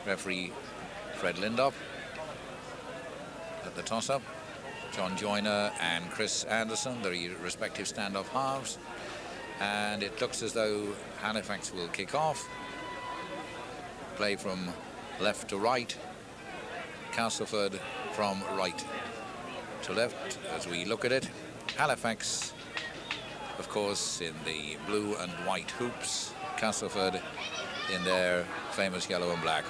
Referee Fred Lindop at the toss-up. John Joyner and Chris Anderson, the respective standoff halves. And it looks as though Halifax will kick off. Play from left to right. Castleford from right to left as we look at it. Halifax, of course, in the blue and white hoops. Castleford in their famous yellow and black.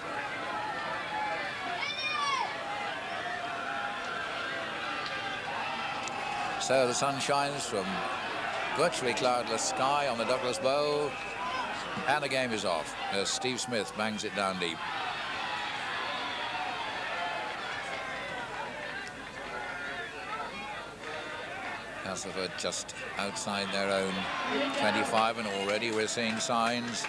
So the sun shines from virtually cloudless sky on the Douglas Bowl, and the game is off as Steve Smith bangs it down deep. Castleford just outside their own 25, and already we're seeing signs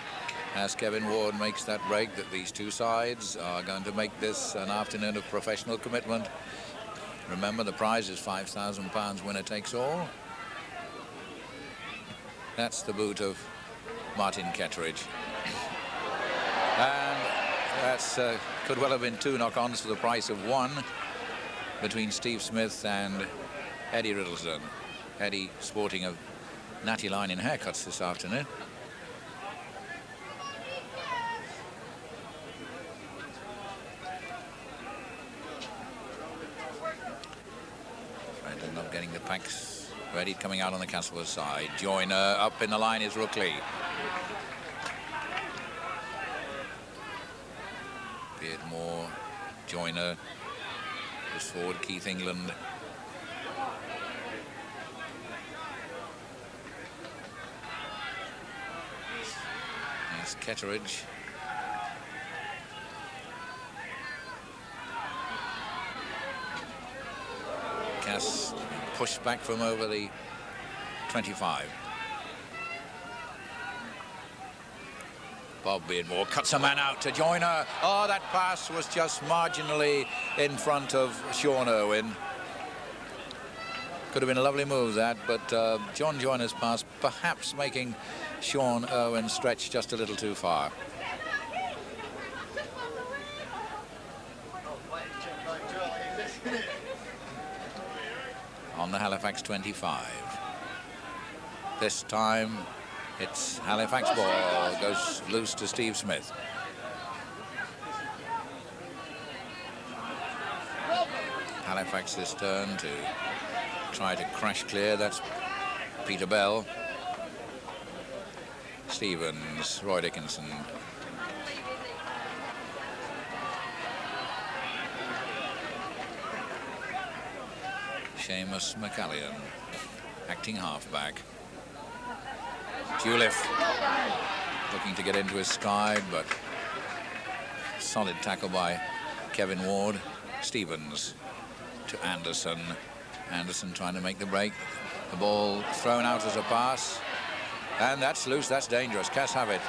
as Kevin Ward makes that break that these two sides are going to make this an afternoon of professional commitment. Remember, the prize is £5,000, winner takes all. That's the boot of Martin Ketteridge. And that's could well have been 2 knock-ons for the price of 1 between Steve Smith and Eddie Riddleston. Eddie sporting a natty line in haircuts this afternoon. Not getting the packs ready, coming out on the Castleford side. Joyner up in the line is Rookley. Beardmore, Joyner, goes forward, Keith England. There's Ketteridge. Cass pushed back from over the 25. Bob Beardmore cuts a man out to Joyner. Oh, that pass was just marginally in front of Sean Irwin. Could have been a lovely move, that, but John Joyner's pass perhaps making Sean Irwin stretch just a little too far. On the Halifax 25. This time it's Halifax ball, goes loose to Steve Smith. Halifax's turn to try to crash clear. That's Peter Bell. Stevens, Roy Dickinson. Seamus McCallion, acting halfback. Juliff looking to get into his stride, but solid tackle by Kevin Ward. Stevens to Anderson. Anderson trying to make the break. The ball thrown out as a pass. And that's loose, that's dangerous. Cass have it.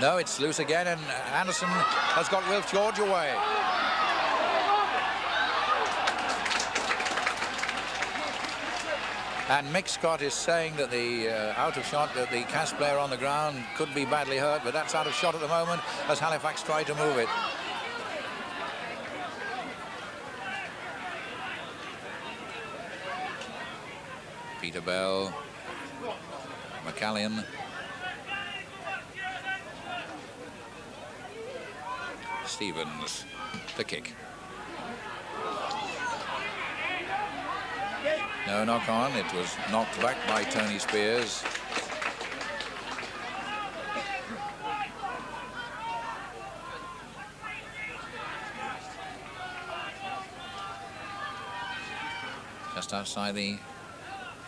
No, it's loose again, and Anderson has got Wilf George away. And Mick Scott is saying that the out of shot, that the Cass player on the ground could be badly hurt, but that's out of shot at the moment as Halifax try to move it. Peter Bell, McCallion, Stevens, the kick. No knock on, it was knocked back by Tony Spears. Just outside the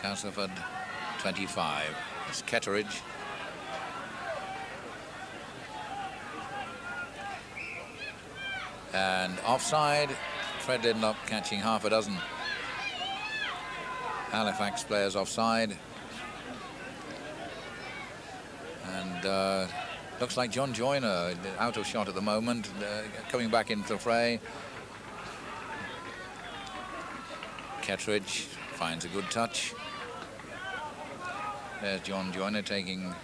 Castleford 25. It's Ketteridge. And offside, Fred Lindop catching half a dozen Halifax players offside. And looks like John Joyner out of shot at the moment, coming back into the fray. Ketteridge finds a good touch. There's John Joyner taking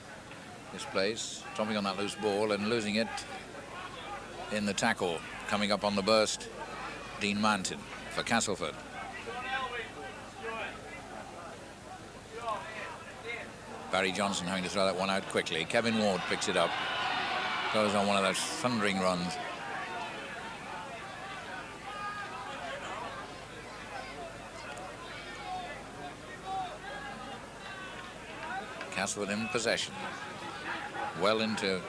this place, dropping on that loose ball and losing it in the tackle. Coming up on the burst, Dean Mountain for Castleford. Barry Johnson having to throw that one out quickly. Kevin Ward picks it up. Goes on one of those thundering runs. Castleford in possession. Well into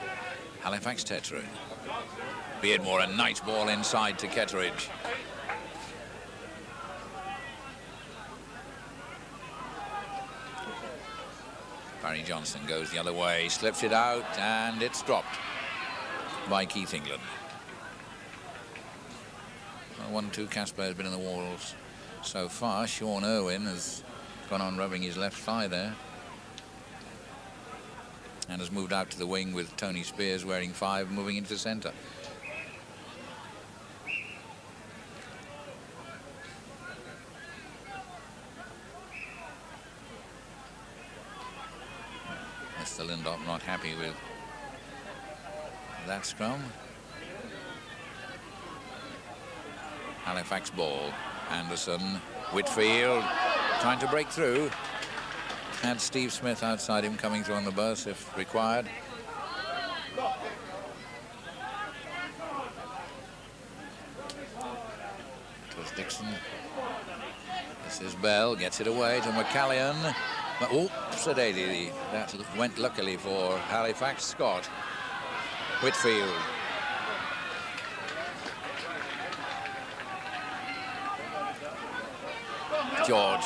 Halifax territory. Beardmore, a nice ball inside to Ketteridge. Barry Johnson goes the other way, slips it out, and it's dropped by Keith England. Well, 1-2 Casper has been in the walls so far. Sean Irwin has gone on rubbing his left thigh there and has moved out to the wing with Tony Spears wearing 5, moving into the centre. Mr. Lindop not happy with that scrum. Halifax ball. Anderson, Whitfield trying to break through. And Steve Smith outside him, coming through on the burst if required. It was Dixon. This is Bell, gets it away to McCallion. But oops, that went luckily for Halifax. Scott. Whitfield. George.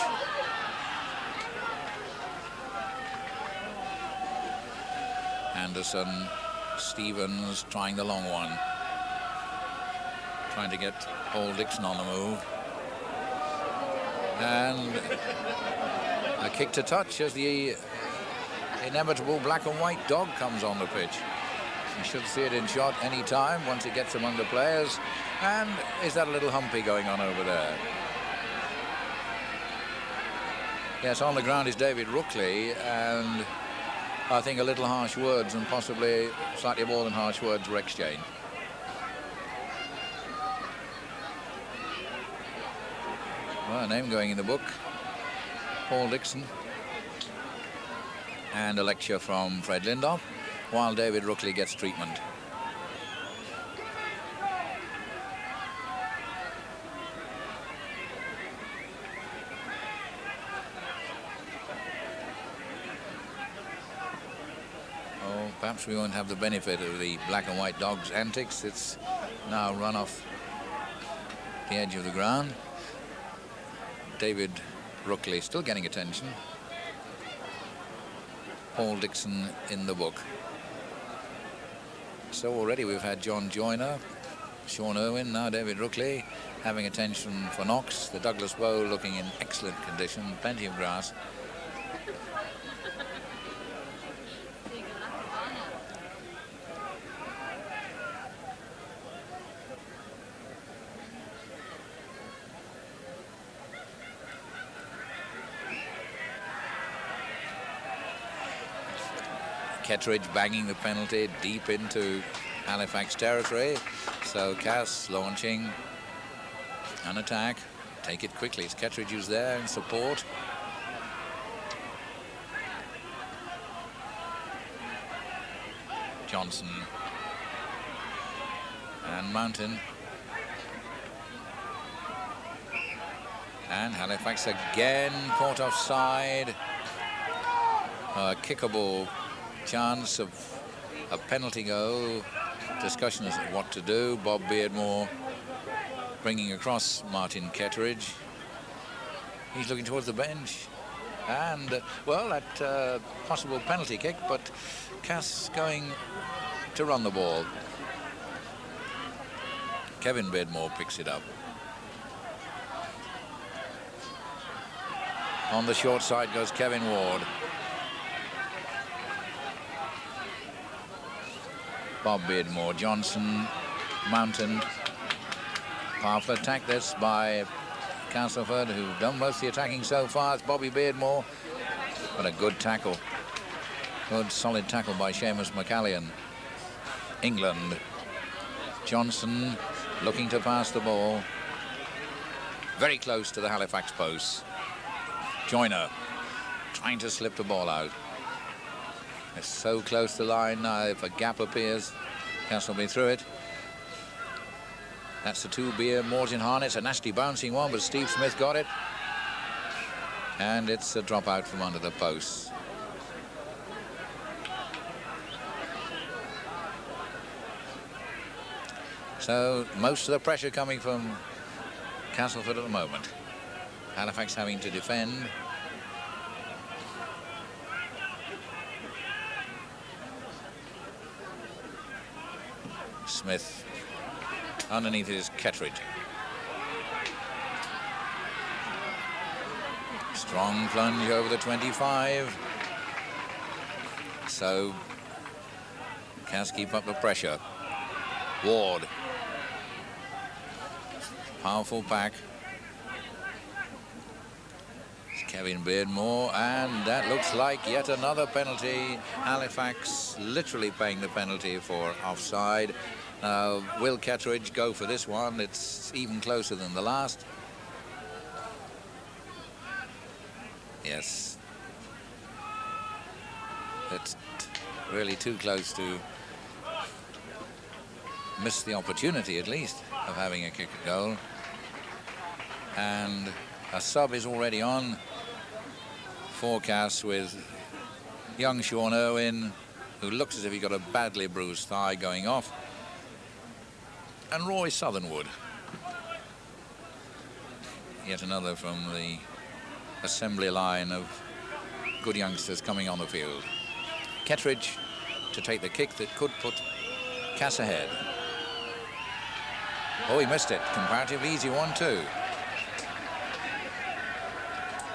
Anderson, Stevens trying the long one. Trying to get Paul Dixon on the move. And a kick to touch as the inevitable black and white dog comes on the pitch. You should see it in shot any time once it gets among the players. And is that a little humpy going on over there? Yes, on the ground is David Rookley, and I think a little harsh words and possibly slightly more than harsh words were exchanged. Well, a name going in the book, Paul Dixon, and a lecture from Fred Lindop, while David Rookley gets treatment. Perhaps we won't have the benefit of the black and white dog's antics. It's now run off the edge of the ground. David Rookley still getting attention. Paul Dixon in the book. So already we've had John Joyner, Sean Irwin, now David Rookley having attention for Knox. The Douglas Bow looking in excellent condition, plenty of grass. Ketteridge banging the penalty deep into Halifax territory. So Cass launching an attack. Take it quickly. It's Ketteridge who's there in support. Johnson and Mountain. And Halifax again caught offside. A kickable chance of a penalty goal. Discussion as to what to do. Bob Beardmore bringing across Martin Ketteridge. He's looking towards the bench. And, well, that possible penalty kick, but Cass going to run the ball. Kevin Beardmore picks it up. On the short side goes Kevin Ward. Bob Beardmore, Johnson, Mountain. Powerful attack this by Castleford, who've done most of the attacking so far. It's Bobby Beardmore, but a good tackle Good solid tackle by Seamus McCallion. England. Johnson looking to pass the ball. Very close to the Halifax post. Joyner trying to slip the ball out. It's so close to the line now. If a gap appears, Castle will be through it. That's the 2-beer Morton Harnett. It's a nasty bouncing one, but Steve Smith got it. And it's a drop out from under the post. So most of the pressure coming from Castleford at the moment. Halifax having to defend. Smith underneath is Kettridge. Strong plunge over the 25. So Cass keep up the pressure. Ward. Powerful pack. It's Kevin Beardmore, and that looks like yet another penalty. Halifax literally paying the penalty for offside. Will Kettridge go for this one? It's even closer than the last. Yes. It's really too close to miss the opportunity, at least, of having a kick at goal. And a sub is already on for Cass, with young Sean Irwin, who looks as if he got a badly bruised thigh, going off, and Roy Southernwood, yet another from the assembly line of good youngsters coming on the field. Kettridge to take the kick that could put Cass ahead. Oh, he missed it. Comparatively easy one too.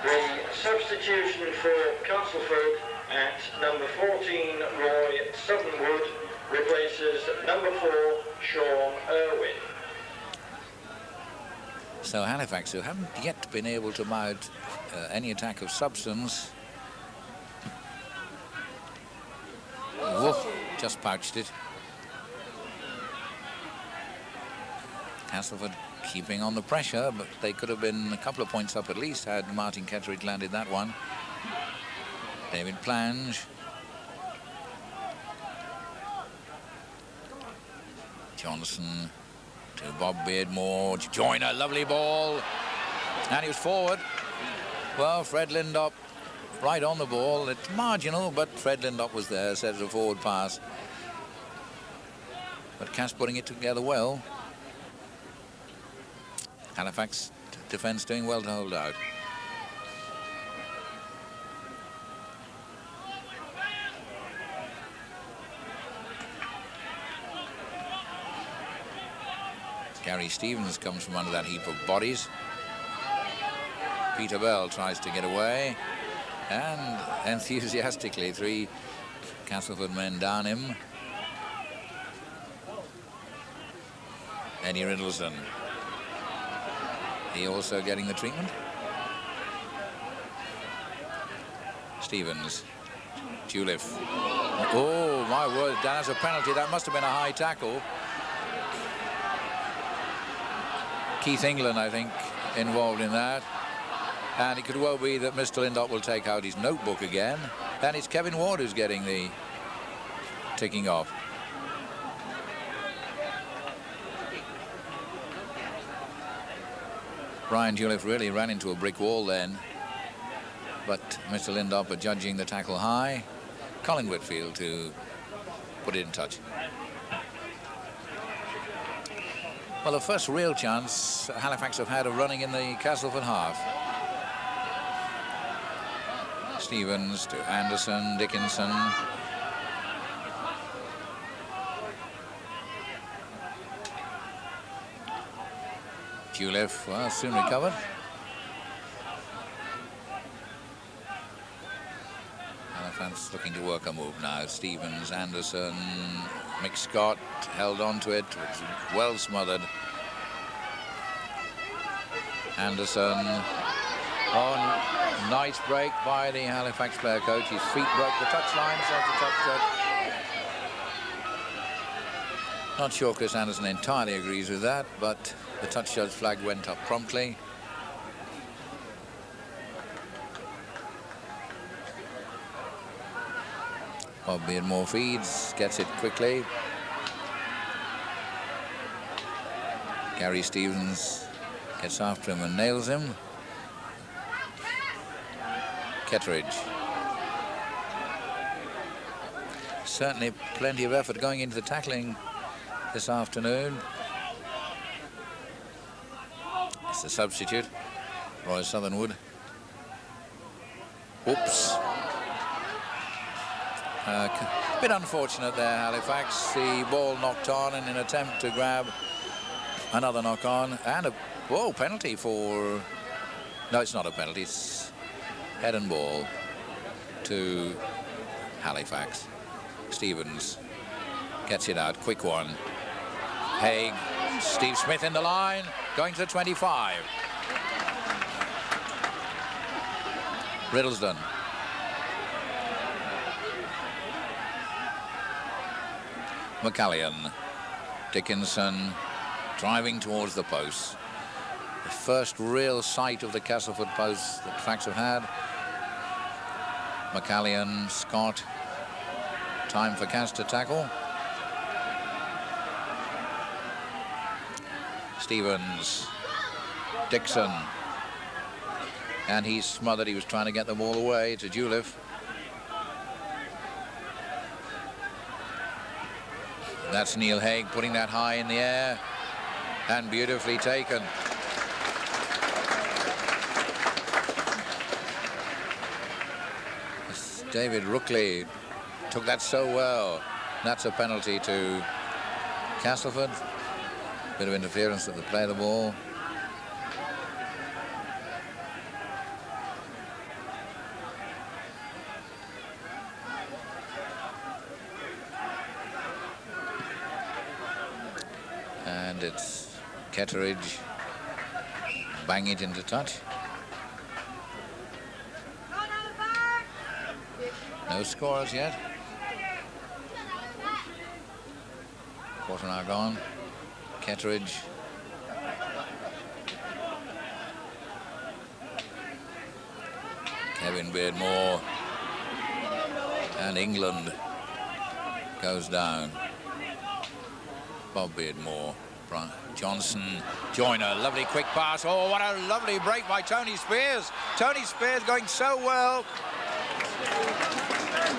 The substitution for Castleford at number 14, Roy Southernwood, replaces number 4, Sean Irwin. So Halifax, who haven't yet been able to mount any attack of substance. Woof, just pouched it. Castleford keeping on the pressure, but they could have been a couple of points up at least had Martin Kettridge landed that one. David Plange. Johnson to Bob Beardmore. Joyner, lovely ball. And he was forward. Well, Fred Lindop right on the ball. It's marginal, but Fred Lindop was there, set as a forward pass. But Cass putting it together well. Halifax defence doing well to hold out. Gary Stevens comes from under that heap of bodies. Peter Bell tries to get away, and enthusiastically 3 Castleford men down him. Eddie Riddleston. He also getting the treatment. Stevens. Juliff. Oh, my word, that's a penalty. That must have been a high tackle. Keith England, I think, involved in that. And it could well be that Mr. Lindop will take out his notebook again. And it's Kevin Ward who's getting the ticking off. Brian Juliff really ran into a brick wall then, but Mr. Lindop adjudging the tackle high. Colin Whitfield to put it in touch. Well, the first real chance Halifax have had of running in the Castleford half. Stevens to Anderson, Dickinson. Juliff, well, soon recovered. Halifax looking to work a move now. Stevens, Anderson, Mick Scott held on to it. It was well smothered. Anderson on Nice break by the Halifax player coach. His feet broke the touchline, says the touch judge. Not sure Chris Anderson entirely agrees with that, but the touch judge flag went up promptly. Bob Beardmore feeds, gets it quickly. Gary Stevens gets after him and nails him. Ketteridge. Certainly plenty of effort going into the tackling this afternoon. It's the substitute, Roy Southernwood. Oops. A bit unfortunate there, Halifax. The ball knocked on in an attempt to grab another knock on, and a penalty for... No, it's not a penalty. It's head and ball to Halifax. Stevens gets it out. Quick one. Haig. Steve Smith in the line. Going to the 25. Riddlesden. McCallion. Dickinson driving towards the post. The first real sight of the Castleford post that Fax have had. McCallion, Scott. Time for Cass to tackle. Stevens. Dixon. And he's smothered. He was trying to get the ball away to Juliff. That's Neil Haig putting that high in the air. And beautifully taken. David Rookley took that so well. That's a penalty to Castleford. Bit of interference at the play of the ball. And it's Ketteridge. Bang it into touch. No scores yet. Quarter now gone. Ketteridge. Kevin Beardmore. And England goes down. Bob Beardmore. Johnson. Joyner. Lovely quick pass. Oh, what a lovely break by Tony Spears. Tony Spears going so well.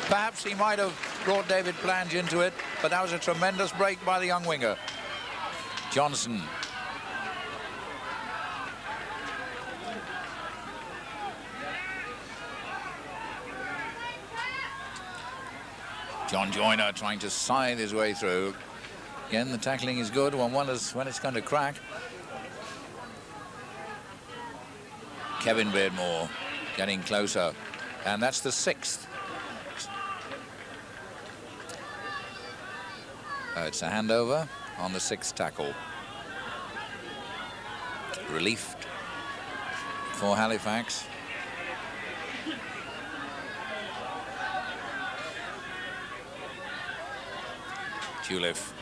Perhaps he might have brought David Plange into it, but that was a tremendous break by the young winger. Johnson. John Joyner trying to scythe his way through. Again, the tackling is good. One wonders when it's going to crack. Kevin Beardmore getting closer. And that's the 6th. It's a handover on the 6th tackle. Relief for Halifax. Juliff.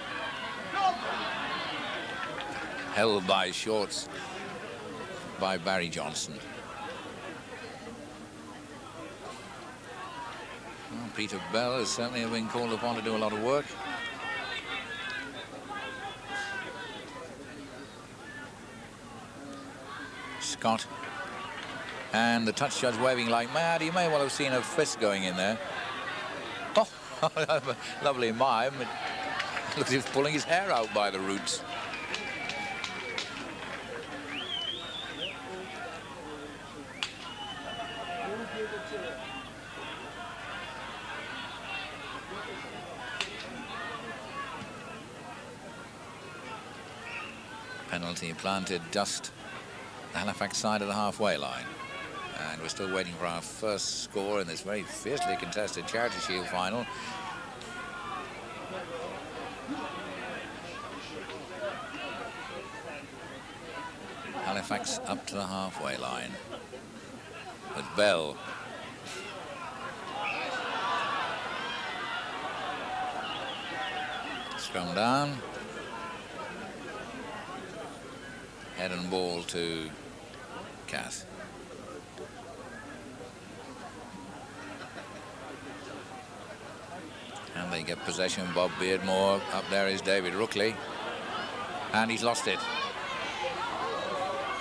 Held by shorts by Barry Johnson. Well, Peter Bell has certainly been called upon to do a lot of work. Scott. And the touch judge waving like mad. You may well have seen a fist going in there. Oh, lovely mime. It looks like he's pulling his hair out by the roots. Penalty planted just the Halifax side of the halfway line. And we're still waiting for our first score in this very fiercely contested Charity Shield final. Halifax up to the halfway line. with Bell. Scrum down. Head and ball to Cass. And they get possession. Bob Beardmore. Up there is David Rookley. And he's lost it.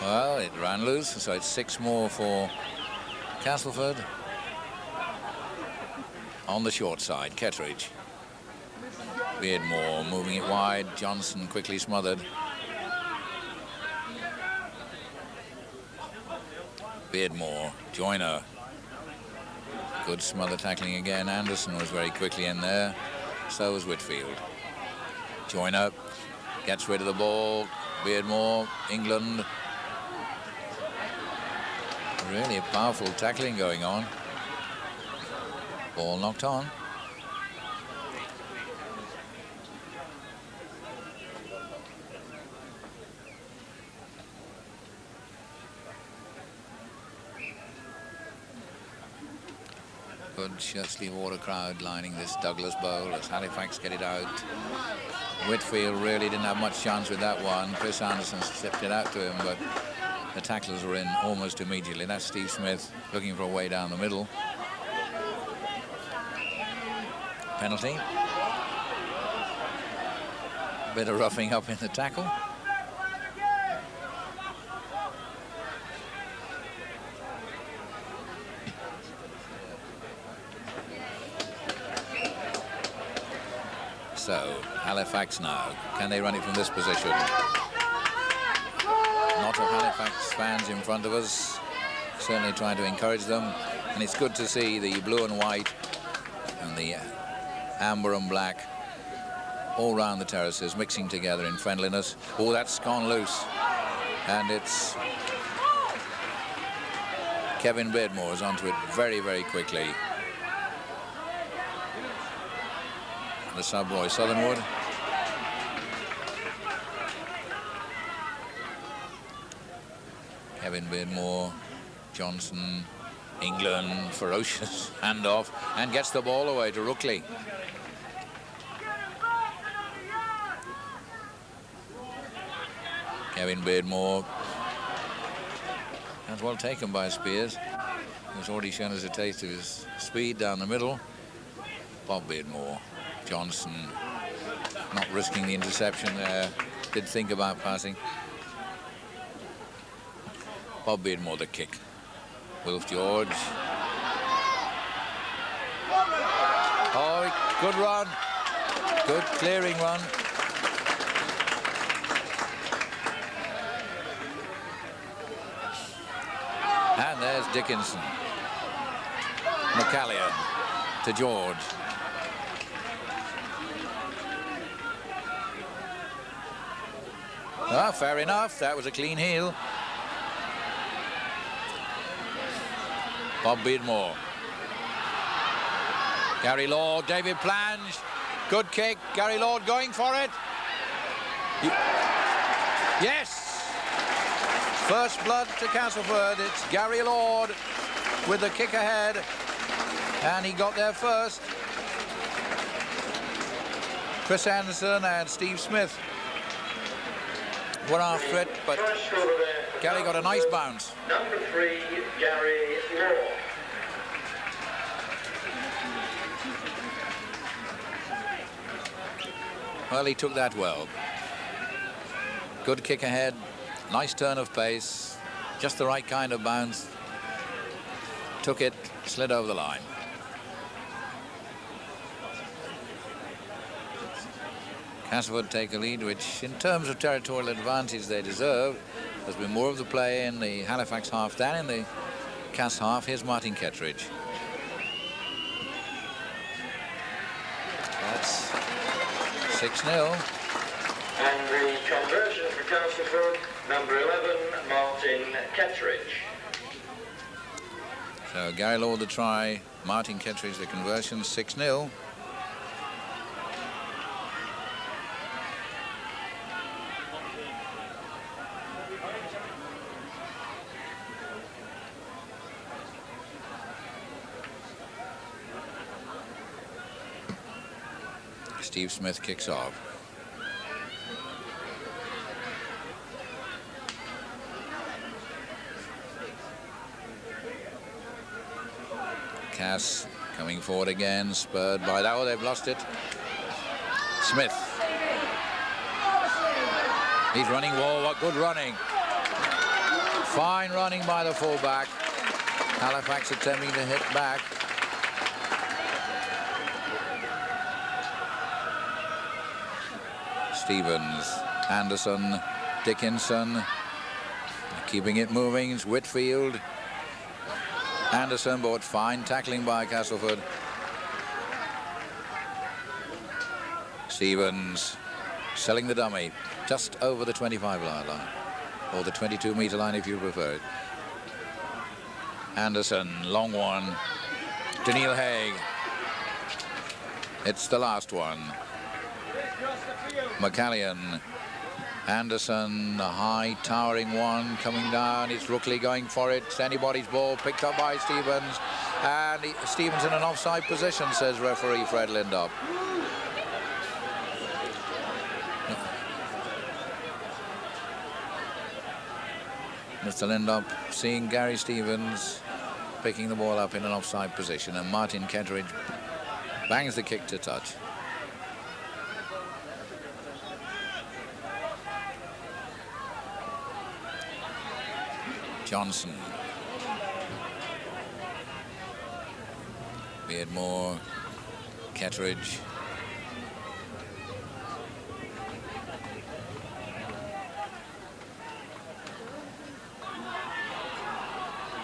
Well, it ran loose, so it's 6 more for Castleford. On the short side, Kettridge. Beardmore moving it wide. Johnson quickly smothered. Beardmore, Joyner. Good smother tackling again. Anderson was very quickly in there. So was Whitfield. Joyner gets rid of the ball. Beardmore, England. Really powerful tackling going on. Ball knocked on. Good Shirley Water crowd lining this Douglas Bowl as Halifax get it out. Whitfield really didn't have much chance with that one. Chris Anderson slipped it out to him, but the tacklers were in almost immediately. That's Steve Smith looking for a way down the middle. Penalty. Bit of roughing up in the tackle. So, Halifax now. Can they run it from this position? Lot of Halifax fans in front of us, certainly trying to encourage them. And it's good to see the blue and white and the amber and black all round the terraces mixing together in friendliness. Oh, that's gone loose. And it's Kevin Beardmore's onto it very, very quickly. The sub Roy Southernwood. Kevin Beardmore, Johnson, England, ferocious handoff, and gets the ball away to Rookley. Kevin Beardmore. That's well taken by Spears. He's already shown us a taste of his speed down the middle. Bob Beardmore. Johnson not risking the interception there. Did think about passing. Bob Beardmore the kick. Wilf George. Oh, good run. Good clearing run. And there's Dickinson. McCallion to George. Ah, fair enough. That was a clean heel. Bob Beardmore. Gary Lord, David plunged. Good kick. Gary Lord going for it. Yes. First blood to Castleford. It's Gary Lord with the kick ahead. And he got there first. Chris Anderson and Steve Smith were after it, but Gary got a nice bounce. Number 3, Gary Lord. Well, he took that well. Good kick ahead, nice turn of pace, just the right kind of bounce. Took it, slid over the line. Castleford take a lead, which in terms of territorial advantage they deserve. There's been more of the play in the Halifax half than in the Cass half. Here's Martin Kettridge. That's 6-0. And the conversion for Castleford, number 11, Martin Kettridge. So Gary Lord the try, Martin Kettridge the conversion, 6-0. Steve Smith kicks off. Cass coming forward again, spurred by that. Oh, they've lost it. Smith. He's running wall. What good running. Fine running by the fullback. Halifax attempting to hit back. Stevens, Anderson, Dickinson. Keeping it moving. It's Whitfield. Anderson, but fine tackling by Castleford. Stevens selling the dummy just over the 25-yard line, or the 22-meter line if you prefer it. Anderson, long one to Neil Haig. It's the last one. McCallion. Anderson, a high towering one coming down. It's Rookley going for it. It's anybody's ball, picked up by Stevens, and Stevens in an offside position, says referee Fred Lindop. Mr. Lindop seeing Gary Stevens picking the ball up in an offside position, and Martin Ketteridge bangs the kick to touch. Johnson. Beardmore, Ketteridge.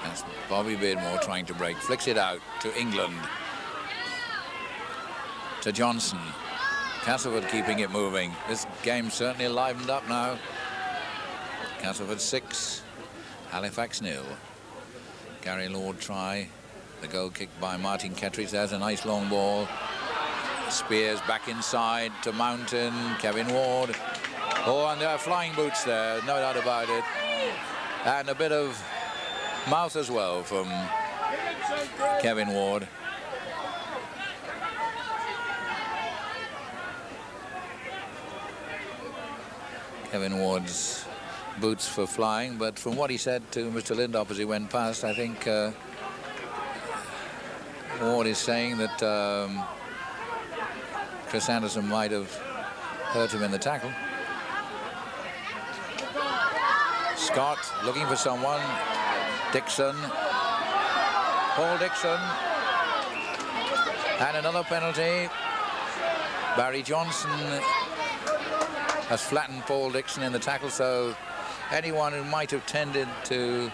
That's Bobby Beardmore trying to break. Flicks it out to England. To Johnson. Castleford keeping it moving. This game certainly livened up now. Castleford 6. Halifax 0. Gary Lord try. The goal kick by Martin Ketteridge. There's a nice long ball. Spears back inside to Mountain. Kevin Ward. Oh, and there are flying boots there, no doubt about it. And a bit of mouth as well from Kevin Ward. Kevin Ward's boots for flying, but from what he said to Mr. Lindop as he went past, I think Ward is saying that Chris Anderson might have hurt him in the tackle. Scott looking for someone. Dixon. Paul Dixon. And another penalty. Barry Johnson has flattened Paul Dixon in the tackle, so anyone who might have tended to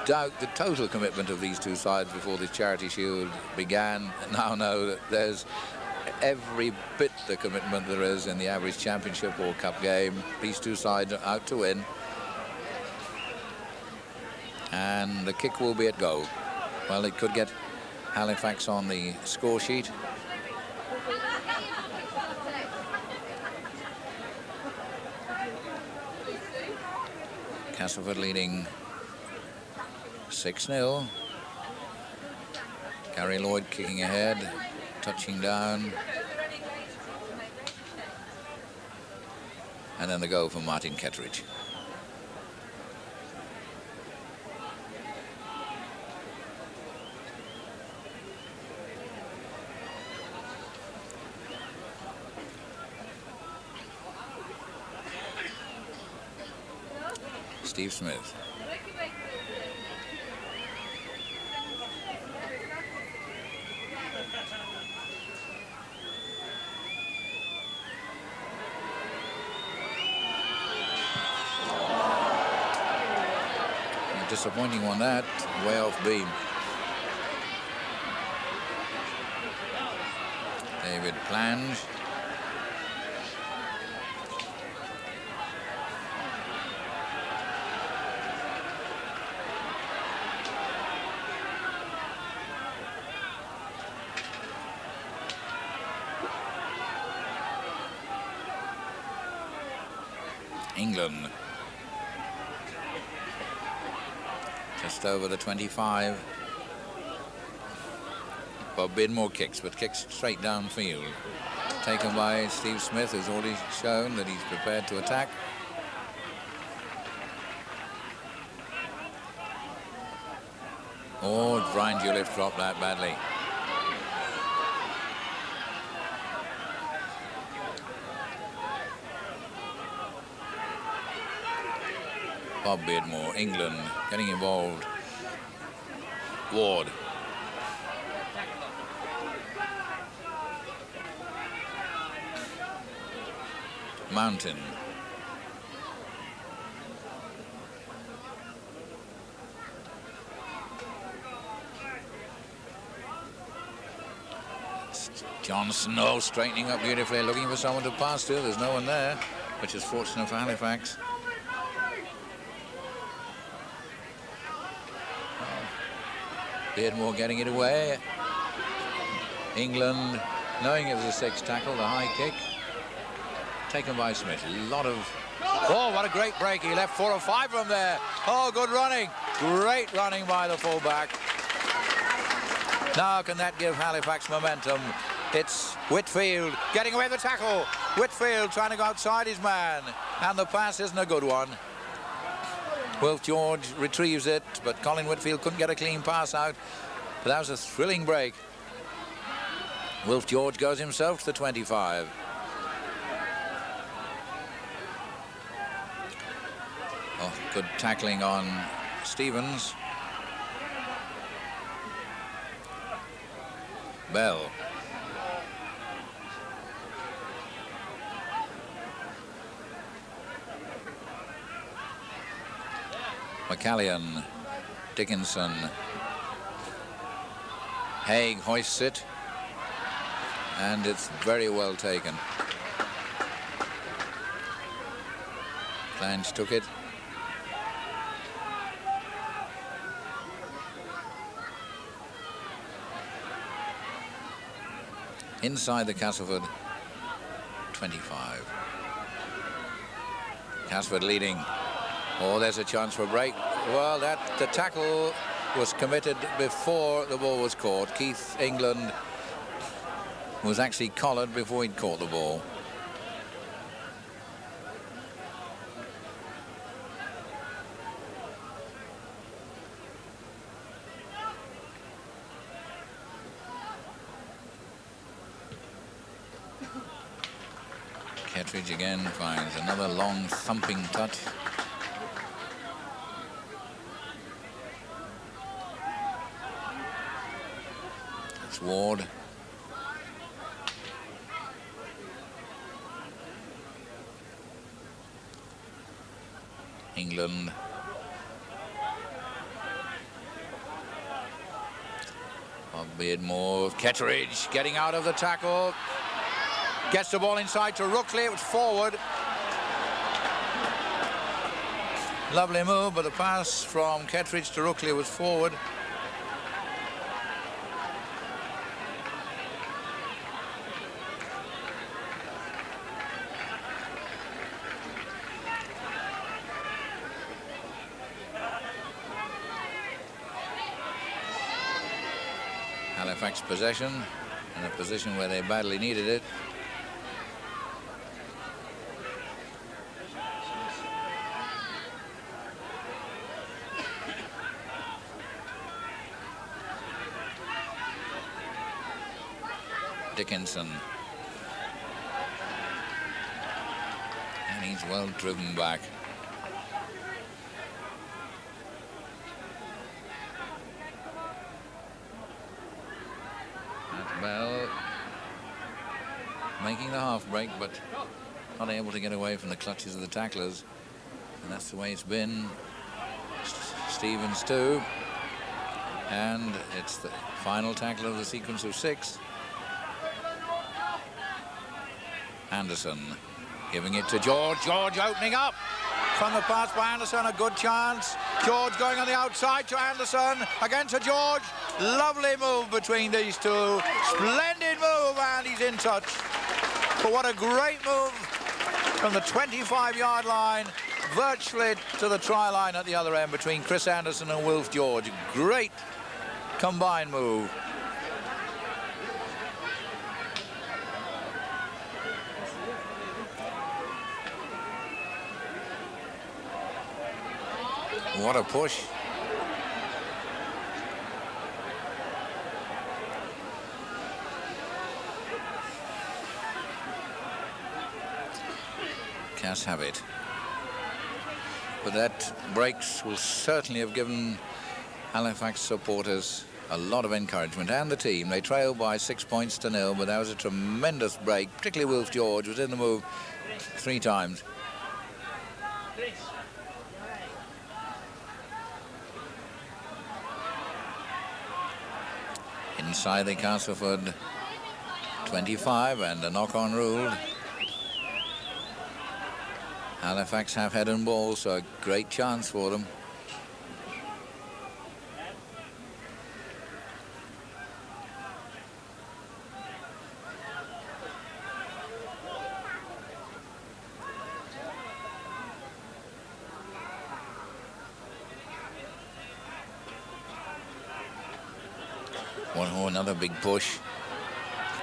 doubt the total commitment of these two sides before this Charity Shield began now know that there's every bit the commitment there is in the average championship or cup game. These two sides are out to win. And the kick will be at goal. Well, it could get Halifax on the score sheet. Castleford leading 6-0. Gary Lloyd kicking ahead, touching down. And then the goal from Martin Ketteridge. Steve Smith. A disappointing one that, way off beam. David Plange. England. Just over the 25. Bob Beardmore kicks, but kicks straight downfield. taken by Steve Smith, who's already shown that he's prepared to attack. Oh, Brian Juliff dropped that badly. Bob Beardmore, England, getting involved. Ward. Mountain. John Snow straightening up beautifully, looking for someone to pass to. There's no one there, which is fortunate for Halifax. Beardmore getting it away. England, knowing it was a 6 tackle, the high kick. Taken by Smith. A lot of... Oh, what a great break. He left 4 or 5 from there. Oh, good running. Great running by the fullback. Now can that give Halifax momentum? It's Whitfield getting away the tackle. Whitfield trying to go outside his man. And the pass isn't a good one. Wilf George retrieves it, but Colin Whitfield couldn't get a clean pass out. But that was a thrilling break. Wilf George goes himself to the 25. Oh, good tackling on Stevens. Bell. McCallion, Dickinson, Haig hoists it, and it's very well taken. Clanch took it. Inside the Castleford 25. Castleford leading. Oh, there's a chance for a break. Well, the tackle was committed before the ball was caught. Keith England was actually collared before he'd caught the ball. Kettridge again finds another long thumping touch. Ward. England. Bob Beardmore. Kettridge getting out of the tackle. Gets the ball inside to Rookley. It was forward. Lovely move, but the pass from Kettridge to Rookley was forward. Halifax possession in a position where they badly needed it. Dickinson. And he's well driven back. Bell making the half break, but not able to get away from the clutches of the tacklers, and that's the way it's been. Stevens too, and it's the final tackle of the sequence of 6. Anderson giving it to George. George opening up from the pass by Anderson. A good chance. George going on the outside to Anderson. Again to George. Lovely move between these two. Splendid move, and he's in touch. But what a great move from the 25-yard line, virtually to the try line at the other end between Chris Anderson and Wilf George. Great combined move. What a push. Cass have it. But that breaks will certainly have given Halifax supporters a lot of encouragement, and the team. They trailed by 6 points to 0, but that was a tremendous break. Particularly Wilf George was in the move 3 times. Inside the Castleford 25 and a knock-on ruled. Halifax have head and ball, so a great chance for them. Another big push,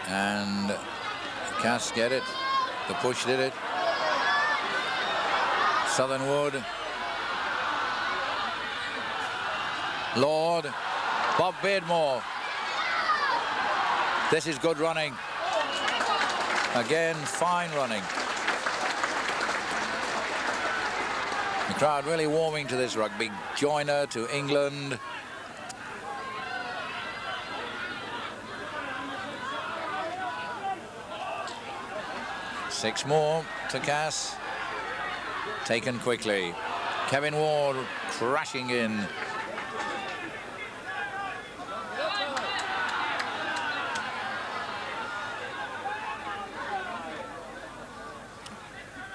and Cass get it. The push did it. Southernwood, Lord, Bob Beardmore. This is good running. Again, fine running. The crowd really warming to this rugby. Joiner to England. Six more to Cass. Taken quickly. Kevin Ward crashing in.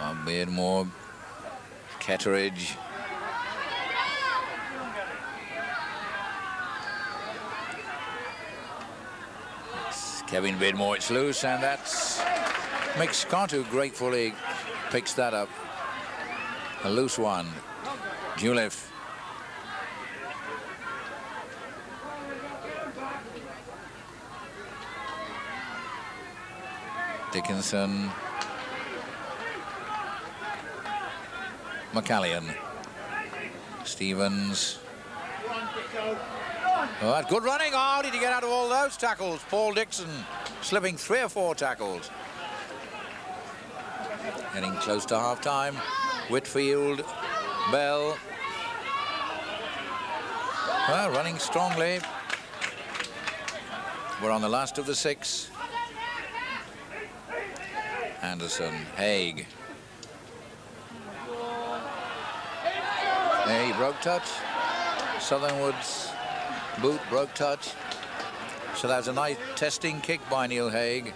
Bob Beardmore. Ketteridge. Kevin Beardmore, it's loose, and that's Mix Cantu gratefully picks that up. A loose one. Juleff. Dickinson. McCallion. Stevens. Oh, that's good running. Oh, how did he get out of all those tackles? Paul Dixon slipping 3 or 4 tackles. Getting close to half-time. Whitfield, Bell. Well, running strongly. We're on the last of the 6. Anderson, Haig. He broke touch. Southernwood's boot broke touch. So that was a nice testing kick by Neil Haig.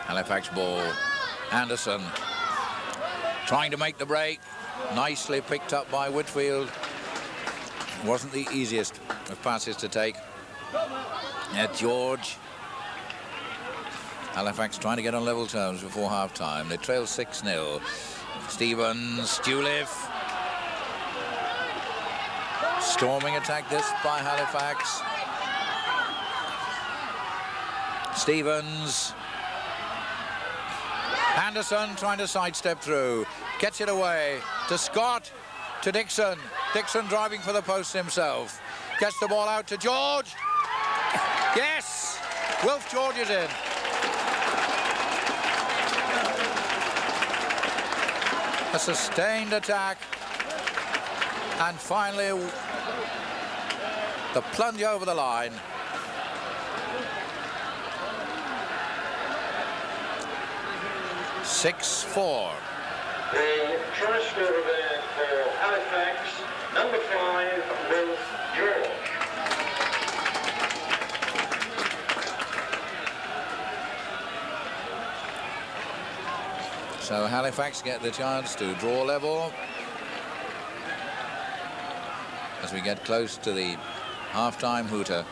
Halifax ball. Anderson trying to make the break. Nicely picked up by Whitfield. Wasn't the easiest of passes to take. George. Halifax trying to get on level terms before half-time. They trail 6-0. Stevens, Juleff. Storming attack this by Halifax. Stevens. Anderson trying to sidestep through. Gets it away to Scott, to Dixon. Dixon driving for the post himself. Gets the ball out to George. Yes! Wilf George is in. A sustained attack. And finally, the plunge over the line. (6-4). The try scorer there for Halifax, number 5, Wilf George. So Halifax get the chance to draw level as we get close to the half-time hooter.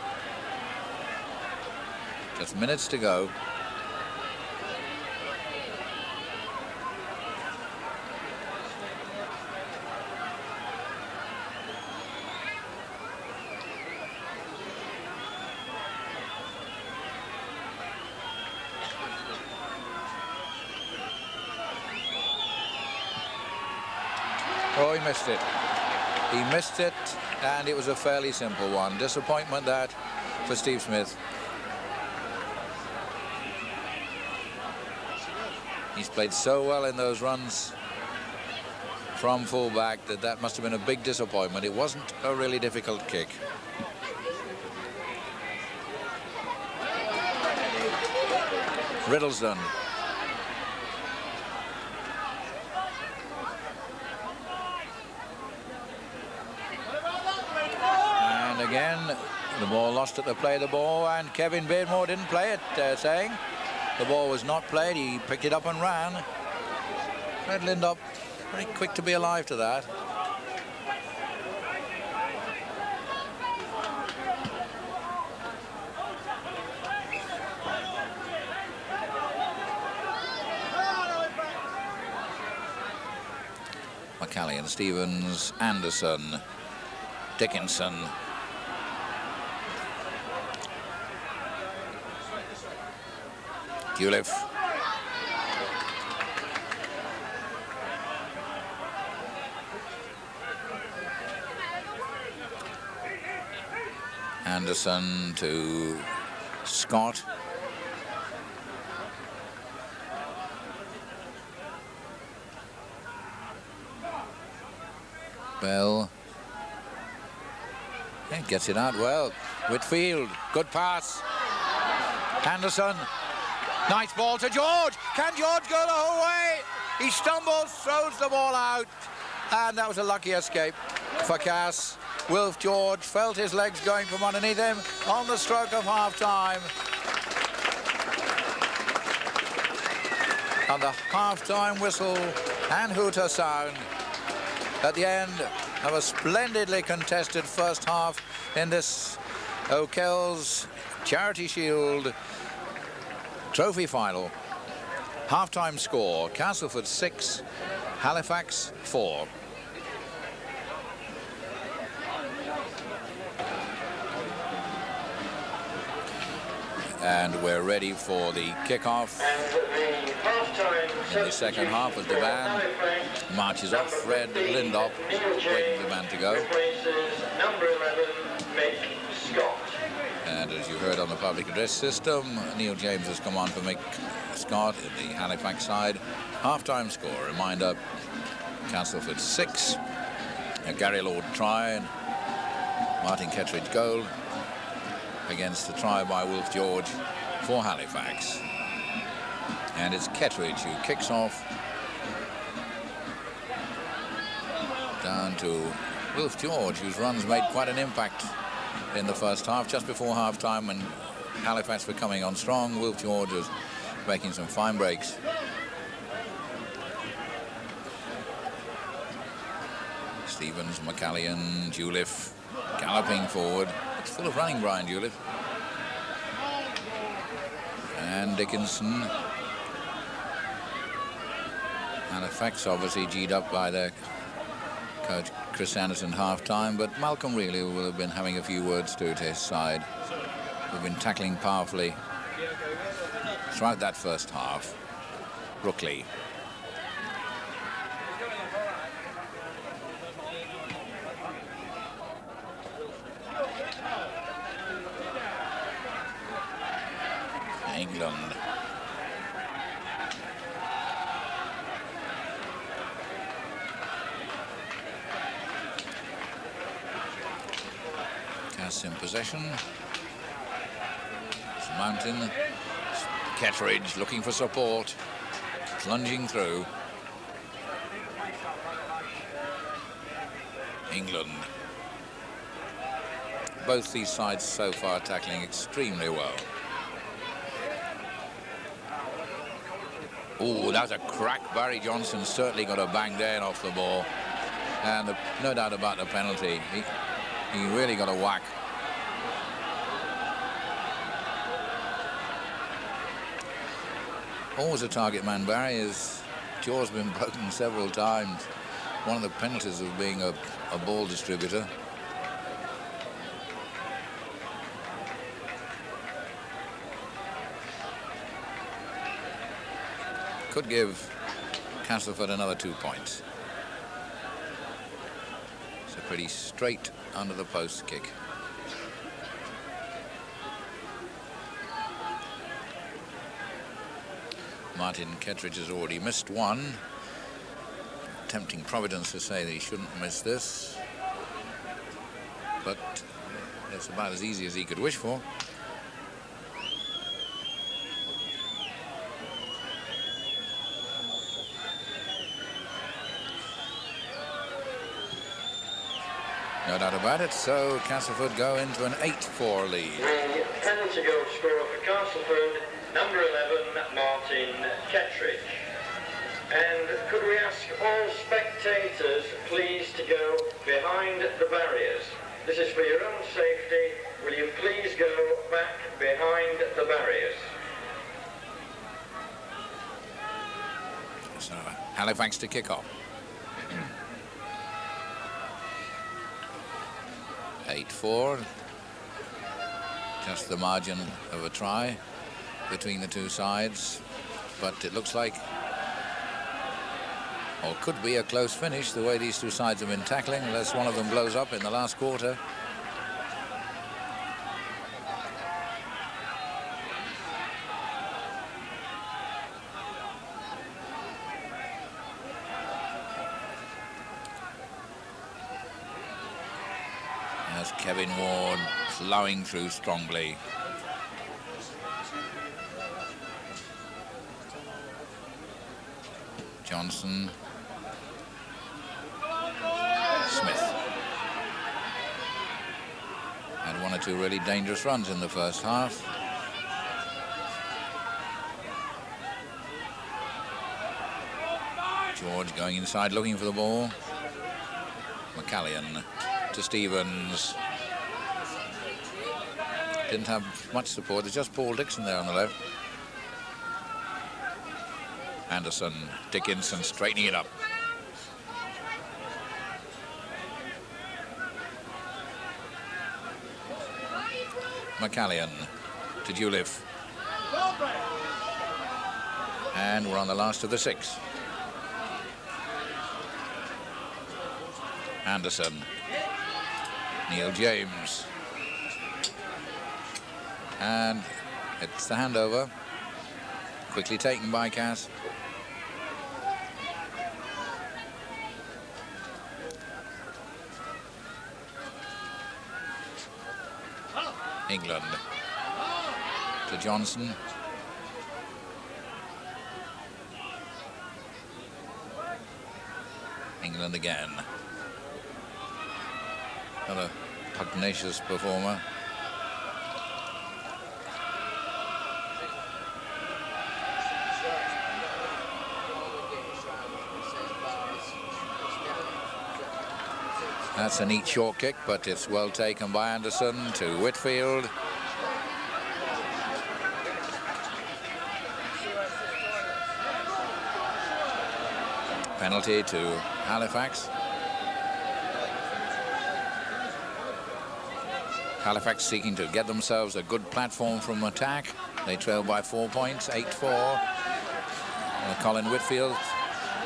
Just minutes to go. Oh, he missed it. He missed it, and it was a fairly simple one. Disappointment that for Steve Smith. He's played so well in those runs from fullback that must have been a big disappointment. It wasn't a really difficult kick. Riddlesden. And again, the ball lost at the play of the ball, and Kevin Beardmore didn't play it, saying the ball was not played. He picked it up and ran. Fred Lindop, very quick to be alive to that. McCallion, Stevens, Anderson, Dickinson. Guliff. Anderson to Scott. Bell. He gets it out well. Whitfield, good pass. Anderson. Nice ball to George. Can George go the whole way? He stumbles, throws the ball out. And that was a lucky escape for Cass. Wilf George felt his legs going from underneath him on the stroke of half-time. And the half-time whistle and hooter sound at the end of a splendidly contested first half in this O'Kell's Charity Shield Trophy final. Half-time score, Castleford 6, Halifax 4. And we're ready for the kickoff. In the second half as the band marches up. Fred Lindop waiting for the band to go. Number 11, Mick Scott. And as you heard on the public address system, Neil James has come on for Mick Scott at the Halifax side. Half-time score, reminder, Castleford 6, a Gary Lord try, and Martin Kettridge goal against the try by Wilf George for Halifax. And it's Kettridge who kicks off down to Wilf George, whose runs made quite an impact in the first half. Just before half-time, when Halifax were coming on strong, Wilf George was making some fine breaks. Stevens, McCallion, Juliff galloping forward. It's full of running, Brian Juliff. And Dickinson. Halifax obviously G'd up by their coach Chris Anderson half-time, but Malcolm really will have been having a few words to his side. We've been tackling powerfully throughout that first half. Brookley. England. Cass in possession. It's Mountain. Kettridge looking for support. Plunging through. England. Both these sides so far tackling extremely well. Oh, that's a crack. Barry Johnson certainly got a bang there off the ball. And no doubt about the penalty. He really got a whack. Always a target man, Barry. His jaw's been broken several times. One of the penalties of being a ball distributor. Could give Castleford another 2 points. pretty straight under the post kick. Martin Kettridge has already missed one. Tempting Providence to say that he shouldn't miss this, but it's about as easy as he could wish for. No doubt about it, so Castleford go into an 8-4 lead. The penalty goal scorer for Castleford, number 11, Martin Kettridge. And could we ask all spectators please to go behind the barriers? This is for your own safety. Will you please go back behind the barriers? So Halifax to kick off. 8-4. Just the margin of a try between the two sides. But it looks like, or could be, a close finish the way these two sides have been tackling, unless one of them blows up in the last quarter. As Kevin Ward plowing through strongly. Johnson. Smith. Had one or two really dangerous runs in the first half. George going inside looking for the ball. McCallion to Stevens. Didn't have much support. It's just Paul Dixon there on the left. Anderson, Dickinson straightening it up. McCallion to Juliff. And we're on the last of the 6. Anderson. Neil James. And it's the handover. Quickly taken by Cass. England to Johnson. England again. Another pugnacious performer. That's a neat short kick, but it's well taken by Anderson to Whitfield. Penalty to Halifax. Halifax seeking to get themselves a good platform from attack. They trail by 4 points, 8-4. Colin Whitfield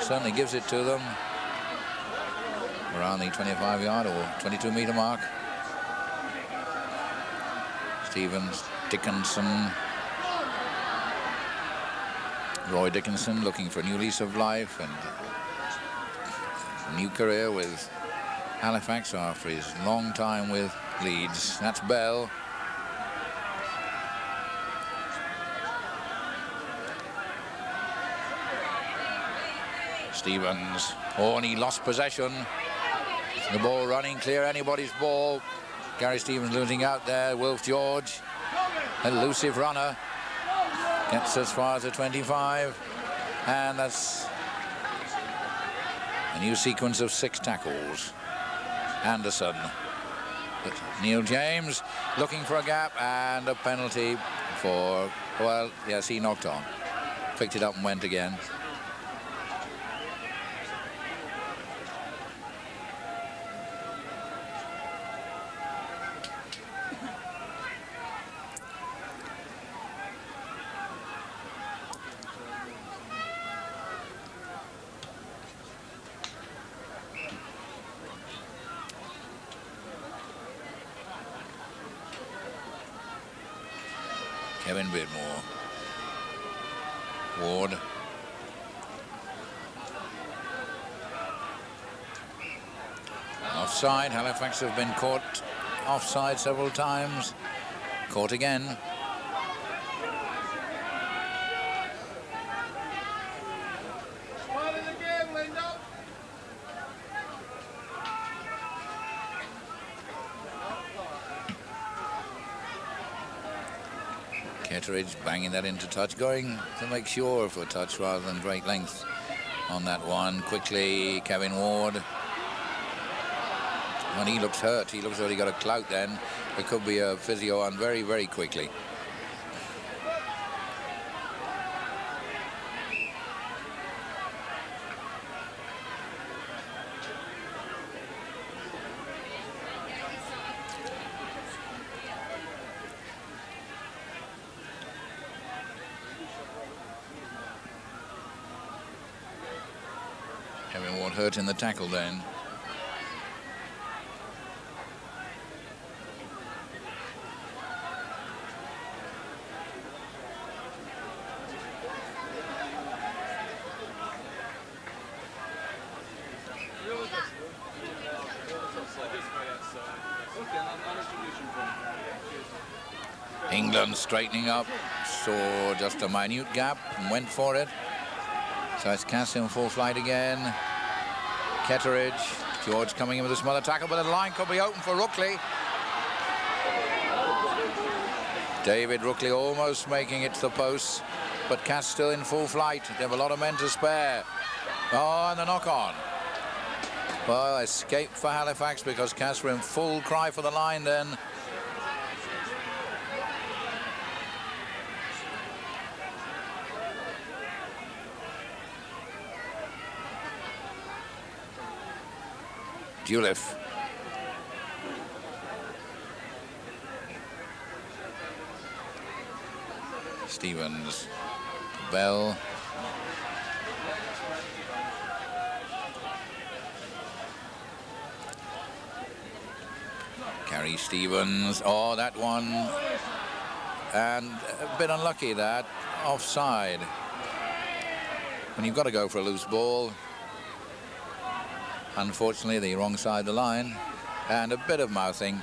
certainly gives it to them around the 25-yard or 22-meter mark. Stevens, Dickinson. Roy Dickinson looking for a new lease of life and a new career with Halifax after his long time with Leeds. That's Bell. Stevens. Oh, and he lost possession. The ball running clear, anybody's ball. Gary Stevens losing out there. Wilf George, elusive runner, gets as far as the 25, and that's a new sequence of 6 tackles. Anderson, but Neil James looking for a gap, and a penalty for, well, yes, he knocked on, picked it up and went again. Kevin Bidmore. Ward. Offside. Halifax have been caught offside several times. Caught again. Ketteridge banging that into touch, going to make sure for a touch rather than great length on that one. Quickly, Kevin Ward. When he looks hurt, he looks like he got a clout then. There could be a physio on very, very quickly. Kevin Ward hurt in the tackle then. England straightening up, saw just a minute gap and went for it. So it's Cass in full flight again. Ketteridge, George coming in with a smother tackle, but the line could be open for Rookley. David Rookley almost making it to the post, but Cass still in full flight. They have a lot of men to spare. Oh, and the knock on. Well, escape for Halifax because Cass were in full cry for the line then. Doolittle. Stevens. Bell. Gary Stevens. Oh, that one. And a bit unlucky that. Offside. When you've got to go for a loose ball. Unfortunately, the wrong side of the line. And a bit of mouthing,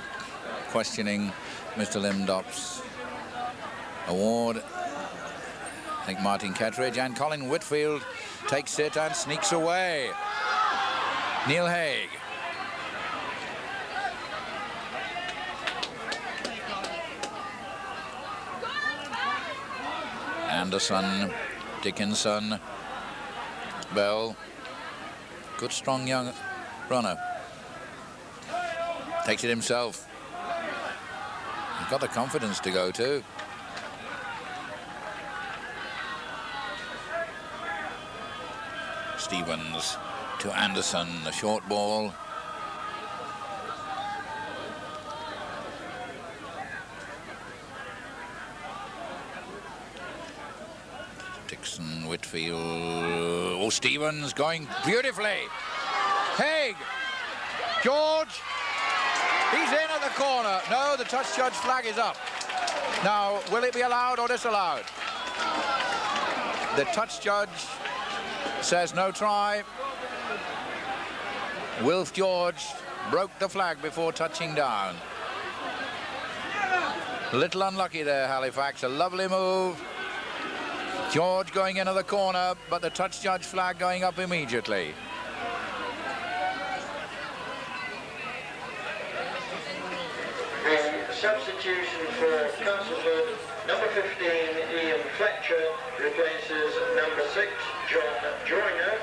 questioning Mr. Limdop's award. I think Martin Ketteridge and Colin Whitfield takes it and sneaks away. Neil Haig. Anderson, Dickinson, Bell. Good, strong young runner. Takes it himself. He's got the confidence to go too. Stevens to Anderson, the short ball. Dixon, Whitfield. Oh, Stevens going beautifully. Haig. George. He's in at the corner. No, the touch judge flag is up. Now, will it be allowed or disallowed? The touch judge says no try. Wilf George broke the flag before touching down. A little unlucky there, Halifax. A lovely move. George going into the corner, but the touch judge flag going up immediately. The substitution for Castleford, number 15, Ian Fletcher, replaces number 6, John Joyner.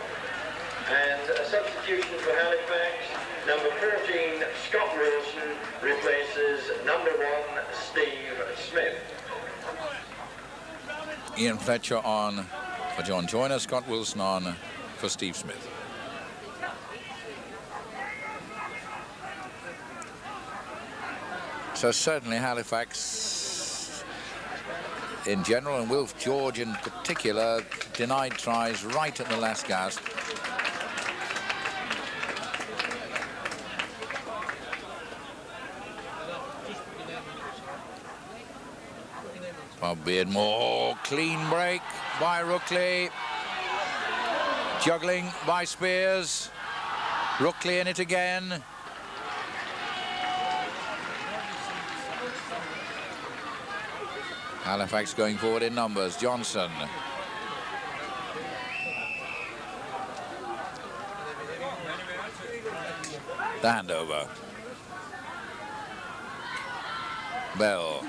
And a substitution for Halifax, number 14, Scott Wilson, replaces number 1, Steve Smith. Ian Fletcher on for John Joyner, Scott Wilson on for Steve Smith. So certainly Halifax in general and Wilf George in particular denied tries right at the last gasp. of Beardmore. Clean break by Rookley. Juggling by Spears. Rookley in it again. Halifax going forward in numbers. Johnson. The handover. Bell.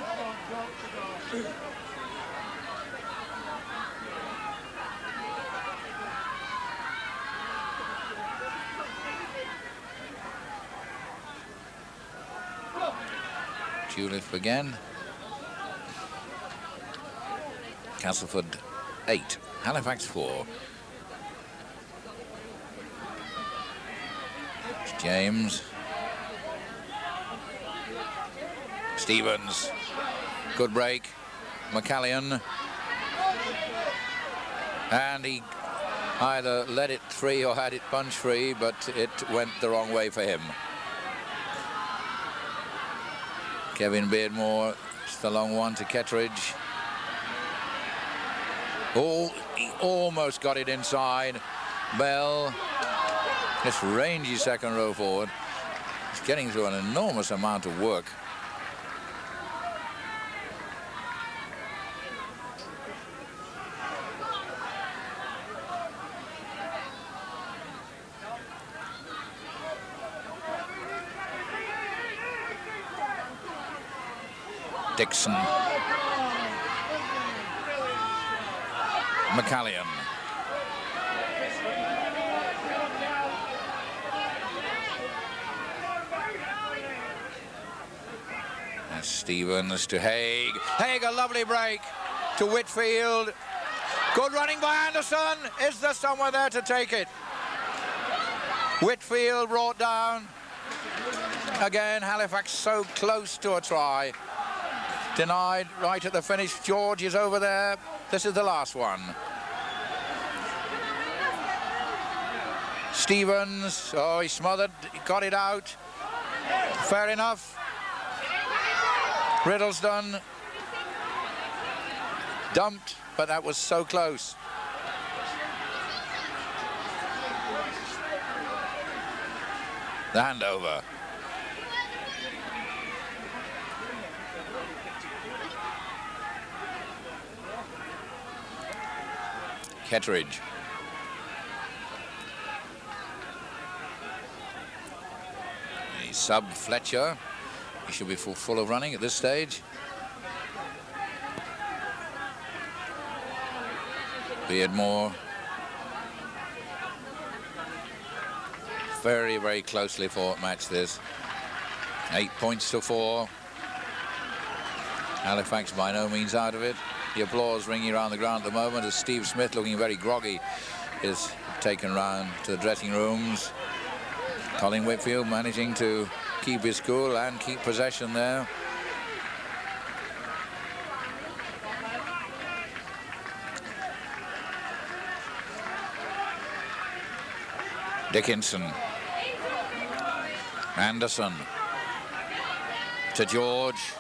Tulip again. Castleford 8, Halifax 4. James. Stevens. Good break. McCallion. And he either let it free or had it punch free, but it went the wrong way for him. Kevin Beardmore, it's the long one to Kettridge. Oh, he almost got it inside. Bell, this rangy second row forward. He's getting through an enormous amount of work. Dixon. McCallion. That's Stevens to Haig. Haig, a lovely break to Whitfield. Good running by Anderson. Is there somewhere there to take it? Whitfield brought down. Again, Halifax so close to a try. Denied right at the finish. George is over there. This is the last one. Stevens, oh, he smothered, he got it out. Fair enough. Riddleston dumped, but that was so close. The handover. Kettridge. A sub Fletcher. He should be full of running at this stage. Beardmore. Very, very closely fought match this. 8 points to 4. Halifax by no means out of it. The applause ringing around the ground at the moment as Steve Smith, looking very groggy, is taken round to the dressing rooms. Colin Whitfield managing to keep his cool and keep possession there. Dickinson. Anderson. To George.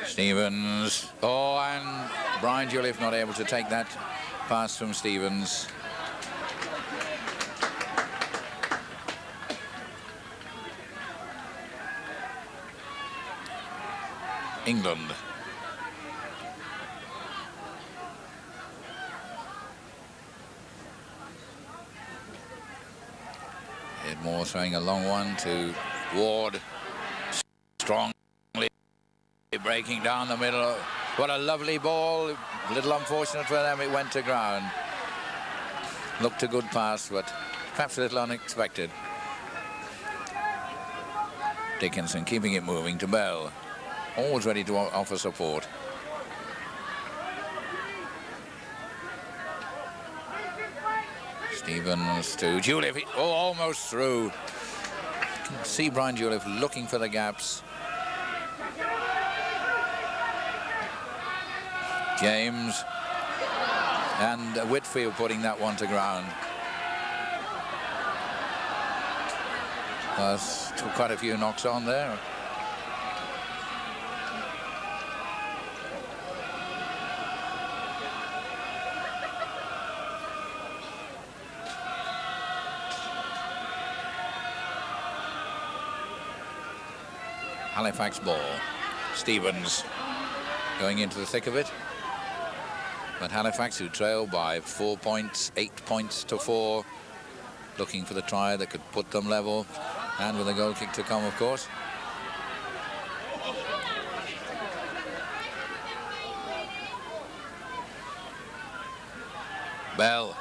Stevens. Oh, and Brian Juliff not able to take that pass from Stevens. England. Edmore throwing a long one to Ward. Strongly breaking down the middle. What a lovely ball. A little unfortunate for them, it went to ground. Looked a good pass, but perhaps a little unexpected. Dickinson keeping it moving to Bell. Always ready to offer support. Stevens to Juliff. Oh, almost through. You can see Brian Juliff looking for the gaps. James and Whitfield putting that one to ground. Took quite a few knocks on there. Halifax ball. Stevens going into the thick of it. But Halifax, who trail by 4 points, 8 points to 4, looking for the try that could put them level, and with a goal kick to come, of course. Bell.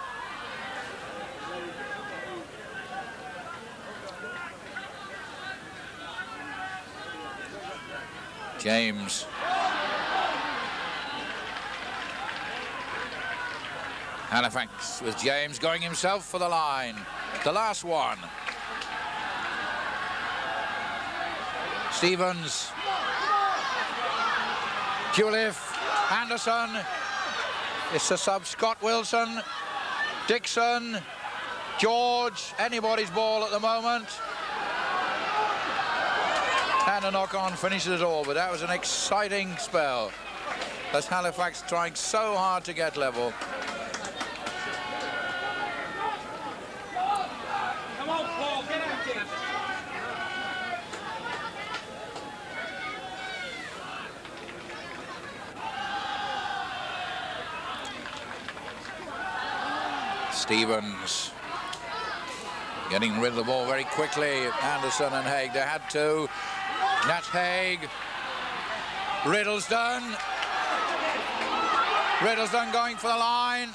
James. Halifax with James going himself for the line. The last one. Stevens. Juliff. Anderson. It's the sub Scott Wilson. Dixon. George. Anybody's ball at the moment. And a knock-on finishes it all, but that was an exciting spell as Halifax trying so hard to get level. Come on, Paul, get out here. Stevens getting rid of the ball very quickly. Anderson and Haig, they had to. That's Haig. Riddlesden. Riddlesden going for the line.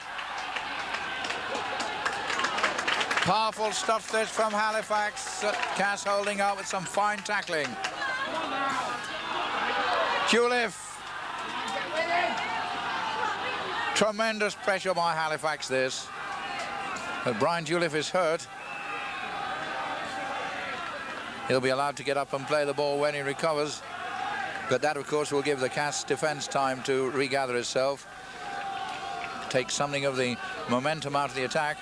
Powerful stuff this from Halifax. Cass holding up with some fine tackling. Juliff. Tremendous pressure by Halifax this. But Brian Juliff is hurt. He'll be allowed to get up and play the ball when he recovers. But that, of course, will give the Cass defence time to regather itself. Take something of the momentum out of the attack.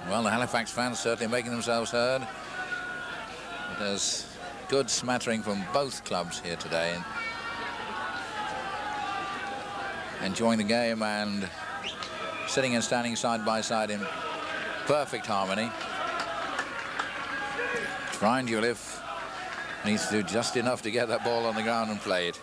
Well, the Halifax fans certainly making themselves heard. There's good smattering from both clubs here today, and enjoying the game and sitting and standing side by side in perfect harmony. Brian Juliff needs to do just enough to get that ball on the ground and play it.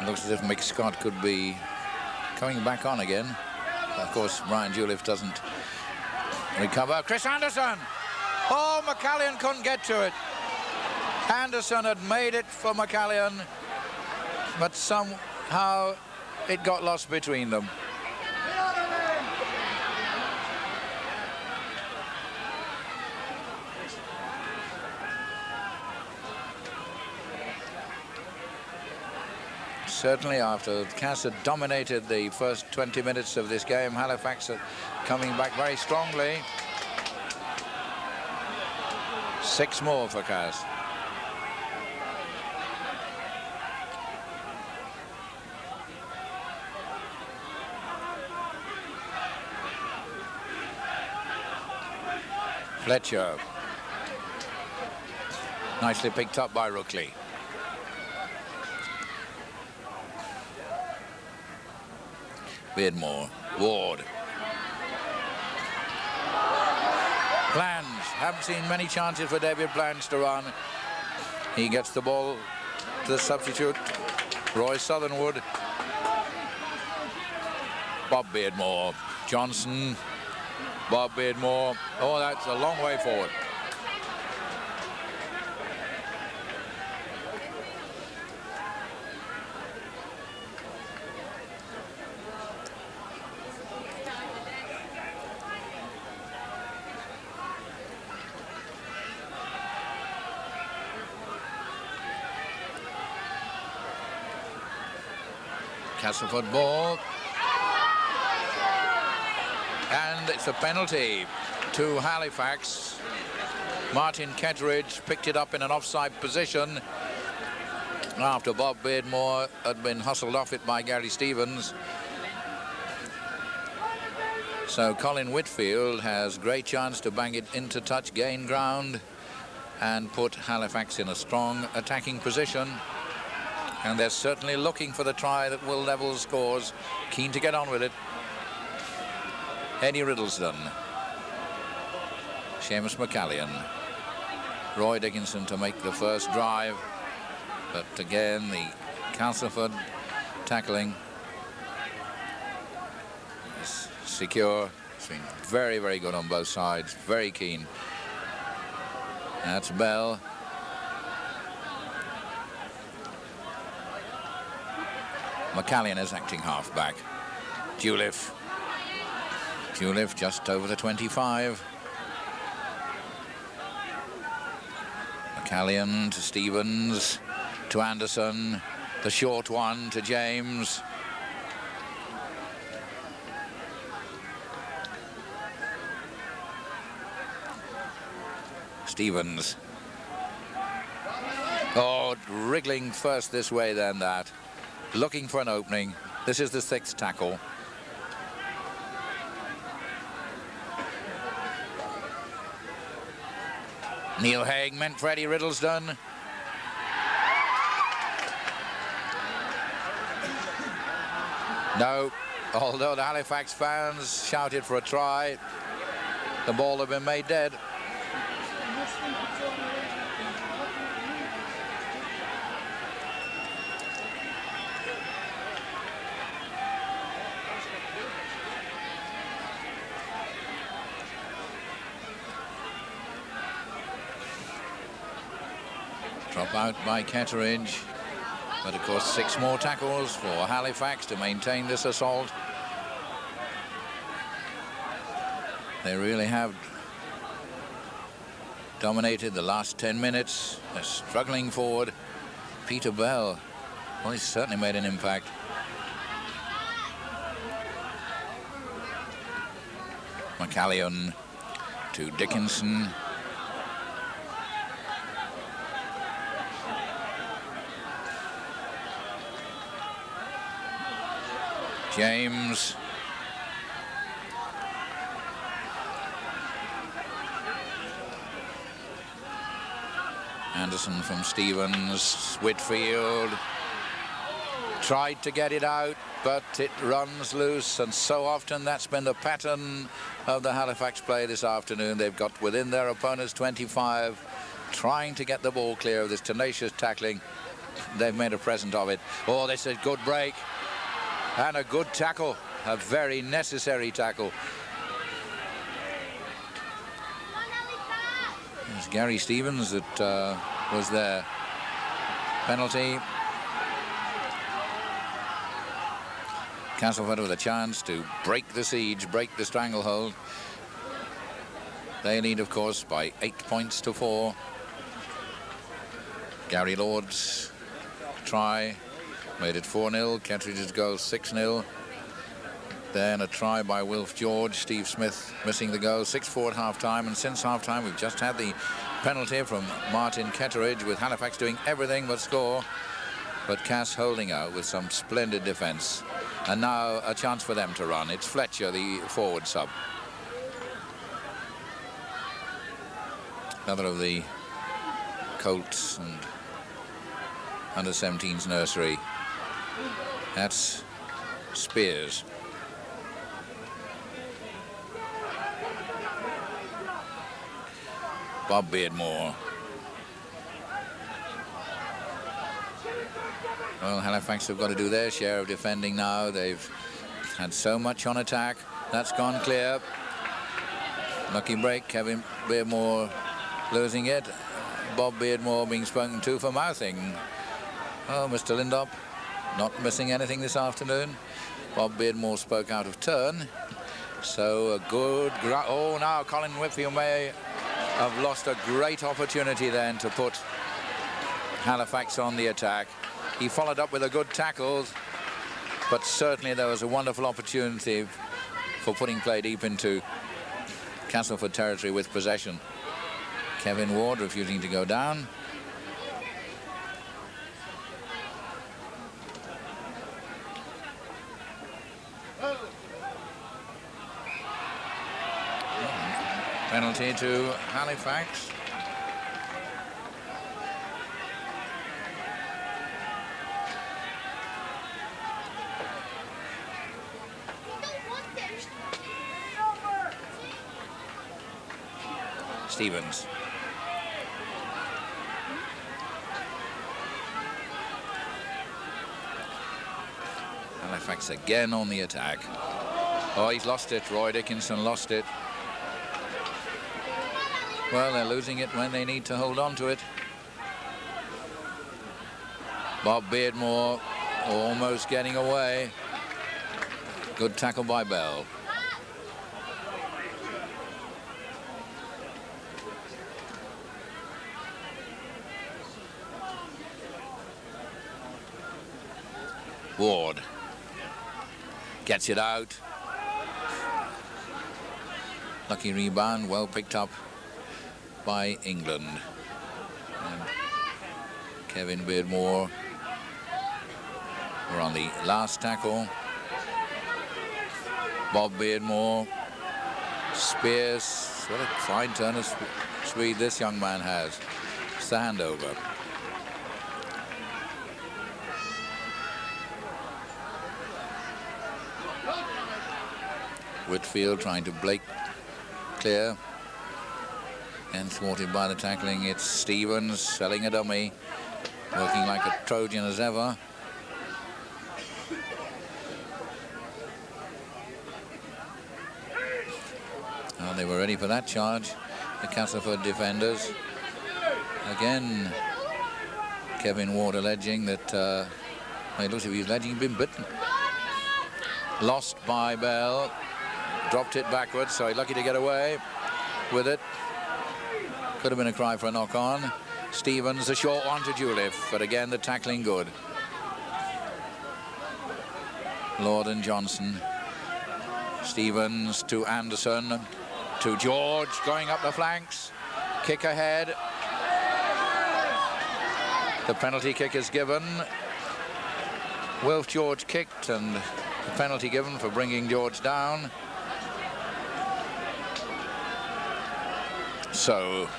Looks as if Mick Scott could be coming back on again. Of course, Brian Juliff doesn't recover. Chris Anderson! Oh, McCallion couldn't get to it. Anderson had made it for McCallion, but somehow it got lost between them. Certainly, after Cass had dominated the first 20 minutes of this game, Halifax are coming back very strongly. 6 more for Cass. Fletcher. Nicely picked up by Rookley. Beardmore, Ward. Blanche, haven't seen many chances for David Blanche to run. He gets the ball to the substitute, Roy Southernwood. Bob Beardmore, Johnson, Bob Beardmore. Oh, that's a long way forward. Castleford ball. And it's a penalty to Halifax. Martin Ketteridge picked it up in an offside position after Bob Beardmore had been hustled off it by Gary Stevens. So Colin Whitfield has great chance to bang it into touch, gain ground, and put Halifax in a strong attacking position. And they're certainly looking for the try that will level scores, keen to get on with it. Eddie Riddleston, Seamus McCallion, Roy Dickinson to make the first drive, but again the Castleford tackling is secure. It's been very, very good on both sides, very keen. That's Bell. McCallion is acting half-back. Juliff just over the 25. McCallion to Stevens, to Anderson, the short one to James. Stevens. Oh, wriggling first this way, then that. Looking for an opening. This is the 6th tackle. Neil Haig meant for Eddie Riddleston. No, although the Halifax fans shouted for a try, the ball had been made dead. Drop out by Ketteridge, but of course 6 more tackles for Halifax to maintain this assault. They really have dominated the last 10 minutes. They're struggling forward. Peter Bell, well, he's certainly made an impact. McCallion to Dickinson. James. Anderson from Stevens. Whitfield tried to get it out, but it runs loose, and so often that's been the pattern of the Halifax play this afternoon. They've got within their opponent's 25, trying to get the ball clear of this tenacious tackling. They've made a present of it. Oh, this is a good break. And a good tackle, a very necessary tackle. It's Gary Stevens that was there. Penalty. Castleford with a chance to break the siege, break the stranglehold. They lead, of course, by 8 points to 4. Gary Lord's try made it 4-0. Ketteridge's goal 6-0. Then a try by Wilf George. Steve Smith missing the goal. 6-4 at half-time. And since half-time, we've just had the penalty from Martin Ketteridge, with Halifax doing everything but score. But Cass holding out with some splendid defence. And now a chance for them to run. It's Fletcher, the forward sub. Another of the Colts and under-17s nursery. That's Spears. Bob Beardmore. Well, Halifax have got to do their share of defending now. They've had so much on attack. That's gone clear. Lucky break. Kevin Beardmore losing it. Bob Beardmore being spoken to for mouthing. Oh, Mr. Lindop not missing anything this afternoon. Bob Beardmore spoke out of turn. So a good... Oh, now Colin Whitfield may have lost a great opportunity then to put Halifax on the attack. He followed up with a good tackle. But certainly there was a wonderful opportunity for putting play deep into Castleford territory with possession. Kevin Ward refusing to go down. Penalty to Halifax. Stevens. Halifax again on the attack. Oh, he's lost it. Roy Dickinson lost it. Well, they're losing it when they need to hold on to it. Bob Beardmore almost getting away. Good tackle by Bell. Ward gets it out. Lucky rebound, well picked up by England. And Kevin Beardmore were on the last tackle. Bob Beardmore, Spears. What a fine turn of speed this young man has. It's the handover. Whitfield trying to break clear and thwarted by the tackling. It's Stevens selling a dummy, working like a Trojan as ever. Oh, they were ready for that charge, the Castleford defenders. Again, Kevin Ward alleging that it looks as if he's alleging he's been bitten. Lost by Bell. Dropped it backwards, so he's lucky to get away with it. Could have been a cry for a knock-on. Stevens, a short one to Juliff, but again the tackling good. Lord and Johnson. Stevens to Anderson, to George, going up the flanks. Kick ahead. The penalty kick is given. Wilf George kicked, and the penalty given for bringing George down. So,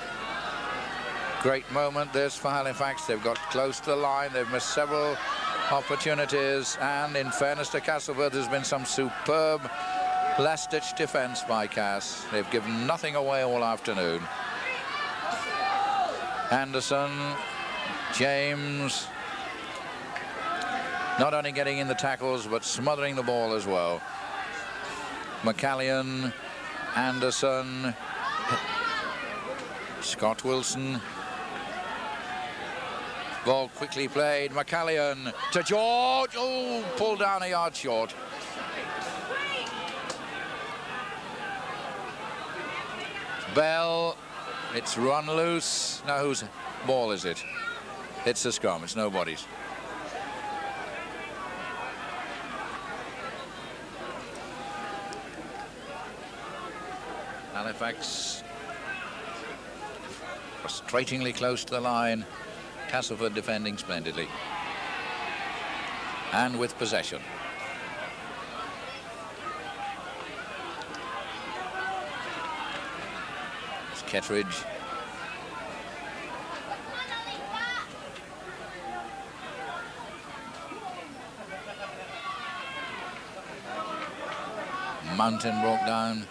great moment this for Halifax. They've got close to the line. They've missed several opportunities. And in fairness to Castleford, there's been some superb last-ditch defence by Cass. They've given nothing away all afternoon. Anderson, James, not only getting in the tackles, but smothering the ball as well. McCallion, Anderson, Scott Wilson. Ball quickly played. McCallion to George. Oh, pulled down a yard short. Bell. It's run loose. Now whose ball is it? It's a scrum. It's nobody's. Halifax frustratingly close to the line. Castleford defending splendidly and with possession. It's Kettridge. Mountain broke down.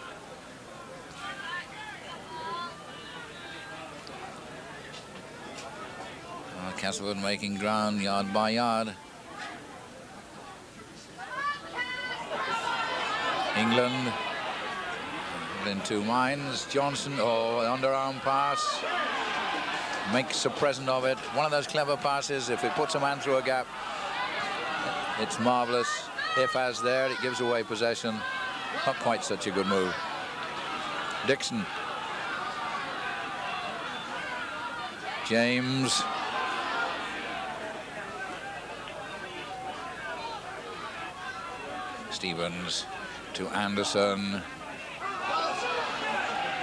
Castleford making ground yard by yard. England in two minds. Johnson, oh, underarm pass. Makes a present of it. One of those clever passes. If it puts a man through a gap, it's marvellous. If as there, it gives away possession. Not quite such a good move. Dixon. James. Stevens to Anderson.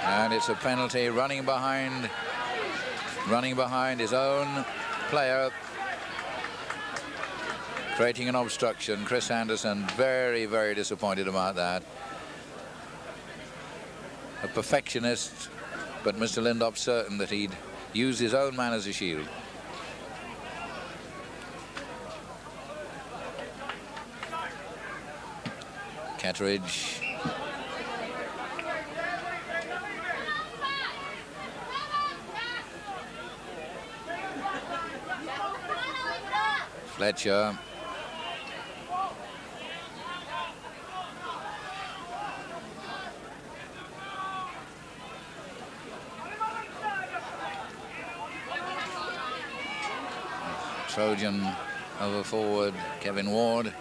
And it's a penalty, running behind his own player, creating an obstruction. Chris Anderson very, very disappointed about that. A perfectionist, but Mr. Lindop certain that he'd use his own man as a shield. Kettridge. Fletcher. Trojan over forward, Kevin Ward.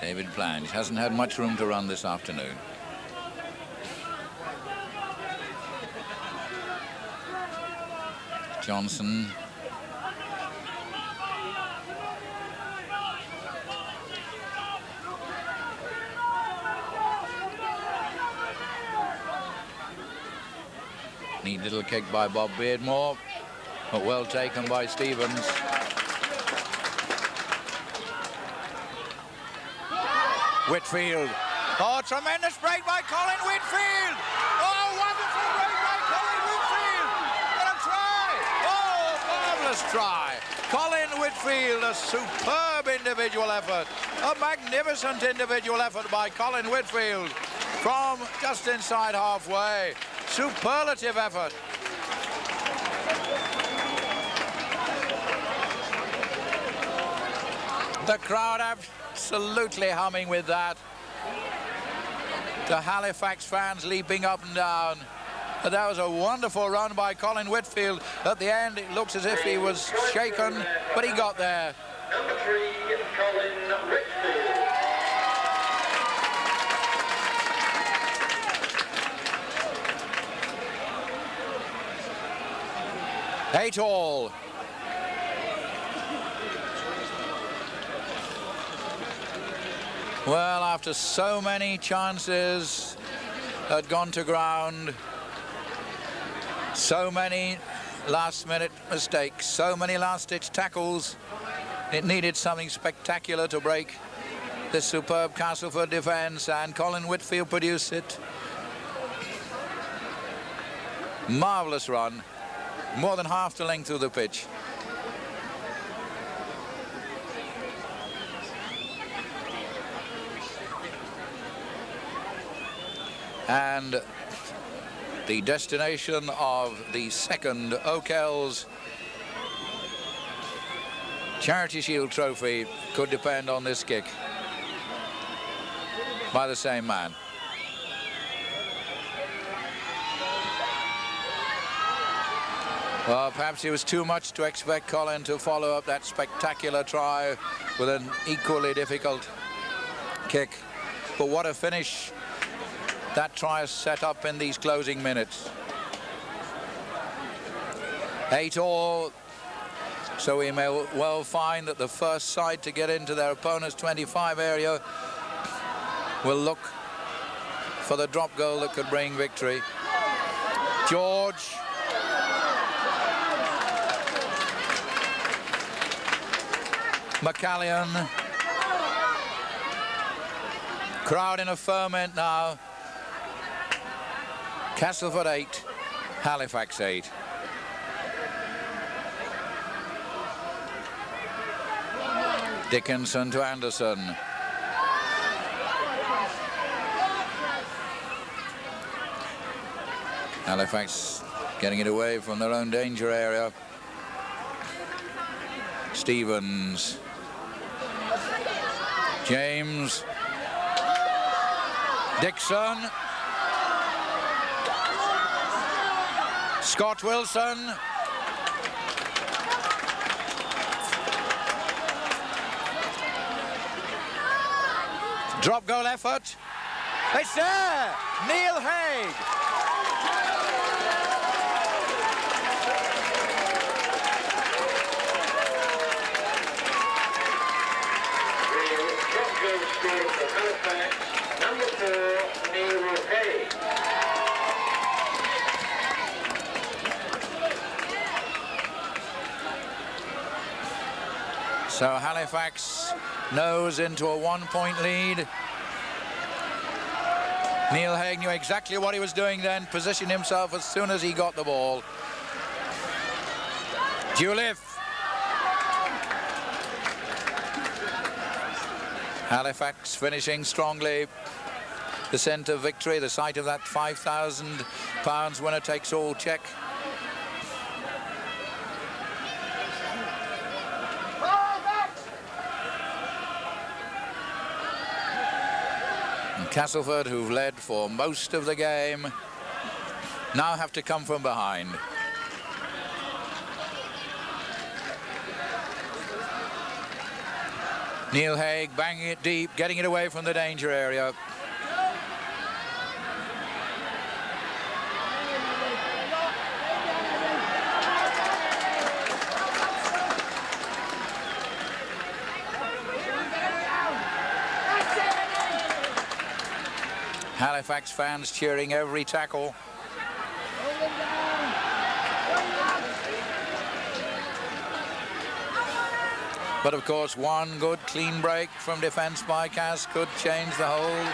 David Plange hasn't had much room to run this afternoon. Johnson. Neat little kick by Bob Beardmore, but well taken by Stevens. Whitfield. Oh, tremendous break by Colin Whitfield. Oh, wonderful break by Colin Whitfield. And a try. Oh, marvellous try. Colin Whitfield, a superb individual effort. A magnificent individual effort by Colin Whitfield from just inside halfway. Superlative effort. The crowd absolutely humming with that. The Halifax fans leaping up and down. But that was a wonderful run by Colin Whitfield. At the end, it looks as if he was shaken, but he got there. Number 3, Colin Whitfield. Eight all. Well, after so many chances had gone to ground, so many last-minute mistakes, so many last-ditch tackles, it needed something spectacular to break this superb Castleford defence, and Colin Whitfield produced it. Marvellous run, more than half the length of the pitch. And the destination of the second O'Kells Charity Shield trophy could depend on this kick by the same man. Well, perhaps it was too much to expect Colin to follow up that spectacular try with an equally difficult kick. But what a finish that try is set up in these closing minutes. 8 all. So we may well find that the first side to get into their opponent's 25 area will look for the drop goal that could bring victory. George. McCallion. Crowd in a ferment now. Castleford 8, Halifax 8. Dickinson to Anderson. Halifax getting it away from their own danger area. Stevens. James. Dixon. Scott Wilson. Drop goal effort. It's there. Neil Haig. So Halifax nose into a 1-point lead. Neil Haig knew exactly what he was doing then, positioned himself as soon as he got the ball. Juliff. Halifax finishing strongly. The scent of victory, the sight of that £5,000 winner takes all check. And Castleford, who've led for most of the game, now have to come from behind. Neil Haig banging it deep, getting it away from the danger area. Halifax fans cheering every tackle. But of course, one good clean break from defence by Cass could change the whole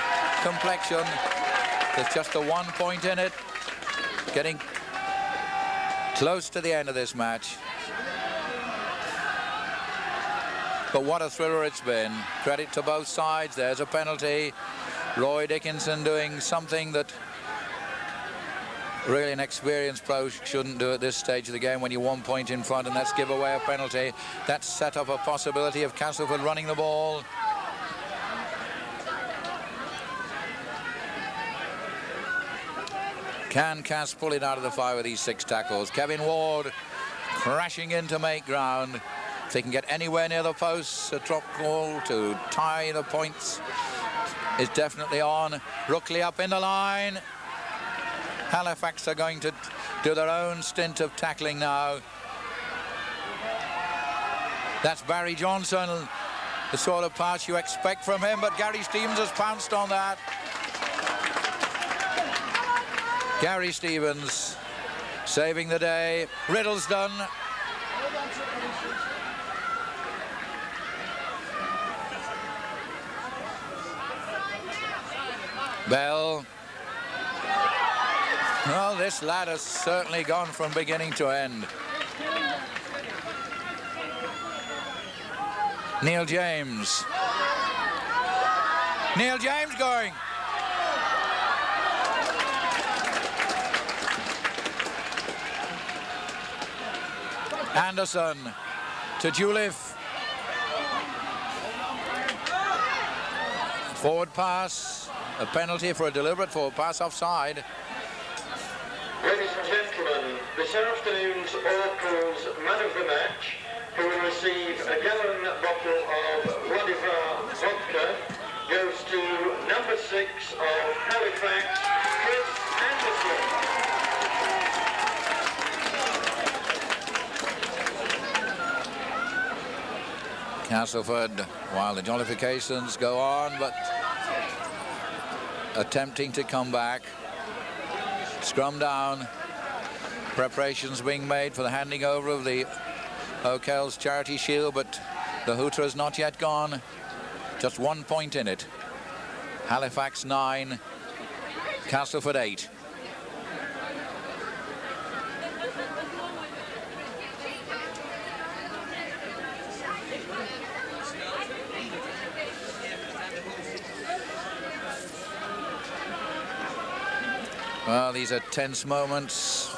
complexion. There's just a 1 point in it. Getting close to the end of this match. But what a thriller it's been. Credit to both sides. There's a penalty. Roy Dickinson doing something that really an experienced pro shouldn't do at this stage of the game when you're 1 point in front, and let's give away a penalty. That's set up a possibility of Castleford running the ball. Can Cass pull it out of the fire with these 6 tackles? Kevin Ward crashing in to make ground. If they can get anywhere near the posts, a drop goal to tie the points is definitely on. Rookley up in the line. Halifax are going to do their own stint of tackling now. That's Barry Johnson, the sort of pass you expect from him, but Gary Stevens has pounced on that. Gary Stevens saving the day. Riddle's done. Bell. Well, this lad has certainly gone from beginning to end. Neil James. Neil James going. Anderson to Juliff. Forward pass. A penalty for a deliberate forward pass offside. Ladies and gentlemen, this afternoon's Oracle's man of the match, who will receive a gallon bottle of Vladimir vodka, goes to number 6 of Halifax, Chris Anderson. Castleford, while the jollifications go on, but attempting to come back. Scrum down. Preparations being made for the handing over of the O'Kell's Charity Shield, but the hooter has not yet gone. Just 1 point in it. Halifax 9, Castleford 8. Well, these are tense moments.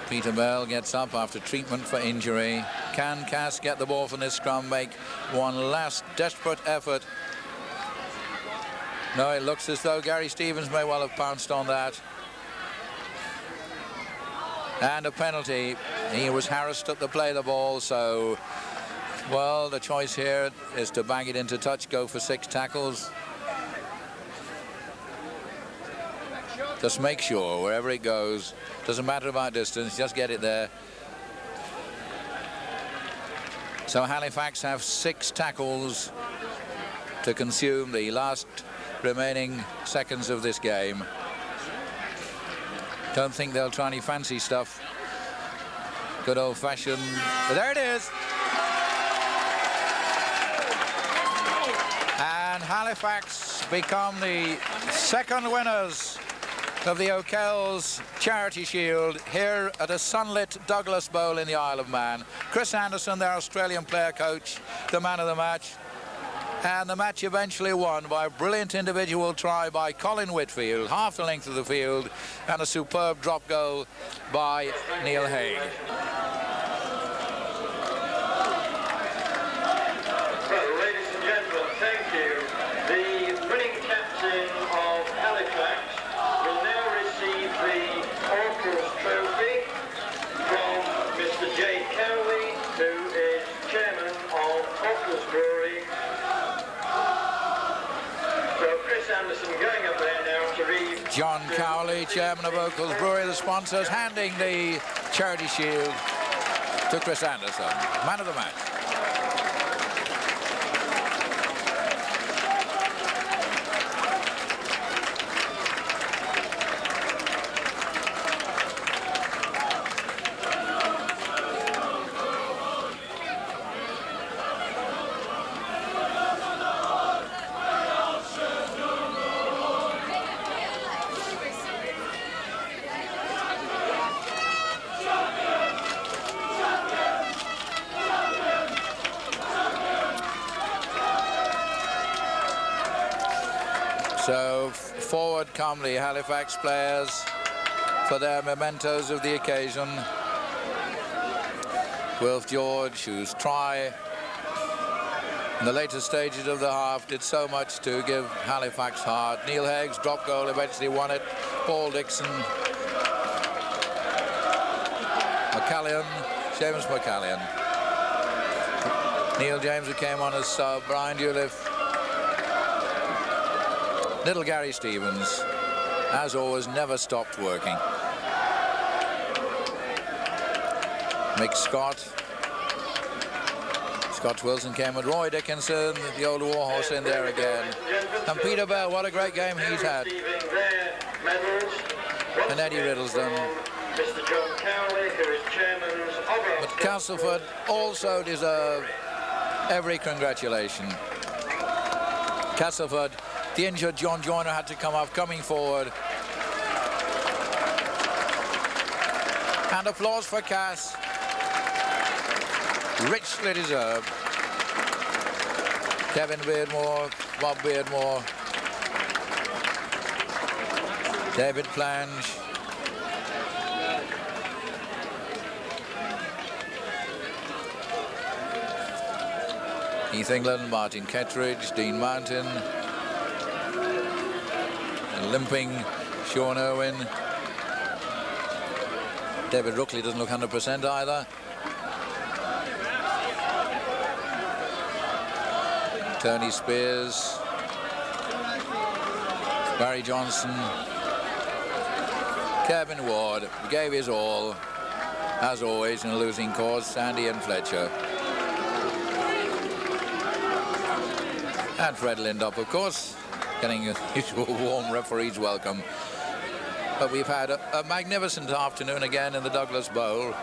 Peter Bell gets up after treatment for injury. Can Cass get the ball from this scrum, make one last desperate effort? No, it looks as though Gary Stevens may well have pounced on that. And a penalty. He was harassed at the play of the ball, so, well, the choice here is to bang it into touch, go for 6 tackles. Just make sure wherever it goes, doesn't matter about distance, just get it there. So Halifax have 6 tackles to consume the last remaining seconds of this game. Don't think they'll try any fancy stuff. Good old-fashioned. There it is. And Halifax become the second winners of the O'Kell's Charity Shield here at a sunlit Douglas Bowl in the Isle of Man. Chris Anderson, their Australian player coach, the man of the match. And the match eventually won by a brilliant individual try by Colin Whitfield, half the length of the field, and a superb drop goal by Neil Haig. Well, ladies and gentlemen, thank you. The winning captain of Halifax will now receive the Orcles Trophy from Mr. J. Cowley, who is chairman of Orcles Brewery. Anderson going up there now to read. John Cowley, chairman of O'Kell's Brewery, the sponsors, handing the Charity Shield to Chris Anderson, man of the match. So forward come the Halifax players for their mementos of the occasion. Wilf George, whose try in the later stages of the half did so much to give Halifax heart. Neil Haig's drop goal eventually won it. Paul Dixon, McCallion, Seamus McCallion. Neil James, who came on as sub, Brian Douliffe, little Gary Stevens, as always, never stopped working. Mick Scott. Scott Wilson came with Roy Dickinson, the old warhorse in there again. And Peter Bell, what a great game he's had. And Eddie Riddlesden. Mr. John Cowley, who is chairman of. But Castleford also deserve every congratulation. Castleford, the injured John Joyner had to come up, coming forward. And applause for Cass. Richly deserved. Kevin Beardmore, Bob Beardmore, David Plange, Keith England, Martin Kettridge, Dean Mountain, and limping Sean Irwin. David Rookley doesn't look 100% either. Tony Spears, Barry Johnson, Kevin Ward gave his all, as always, in a losing cause. Sandy and Fletcher. And Fred Lindop, of course, getting his usual warm referee's welcome. But we've had a magnificent afternoon again in the Douglas Bowl.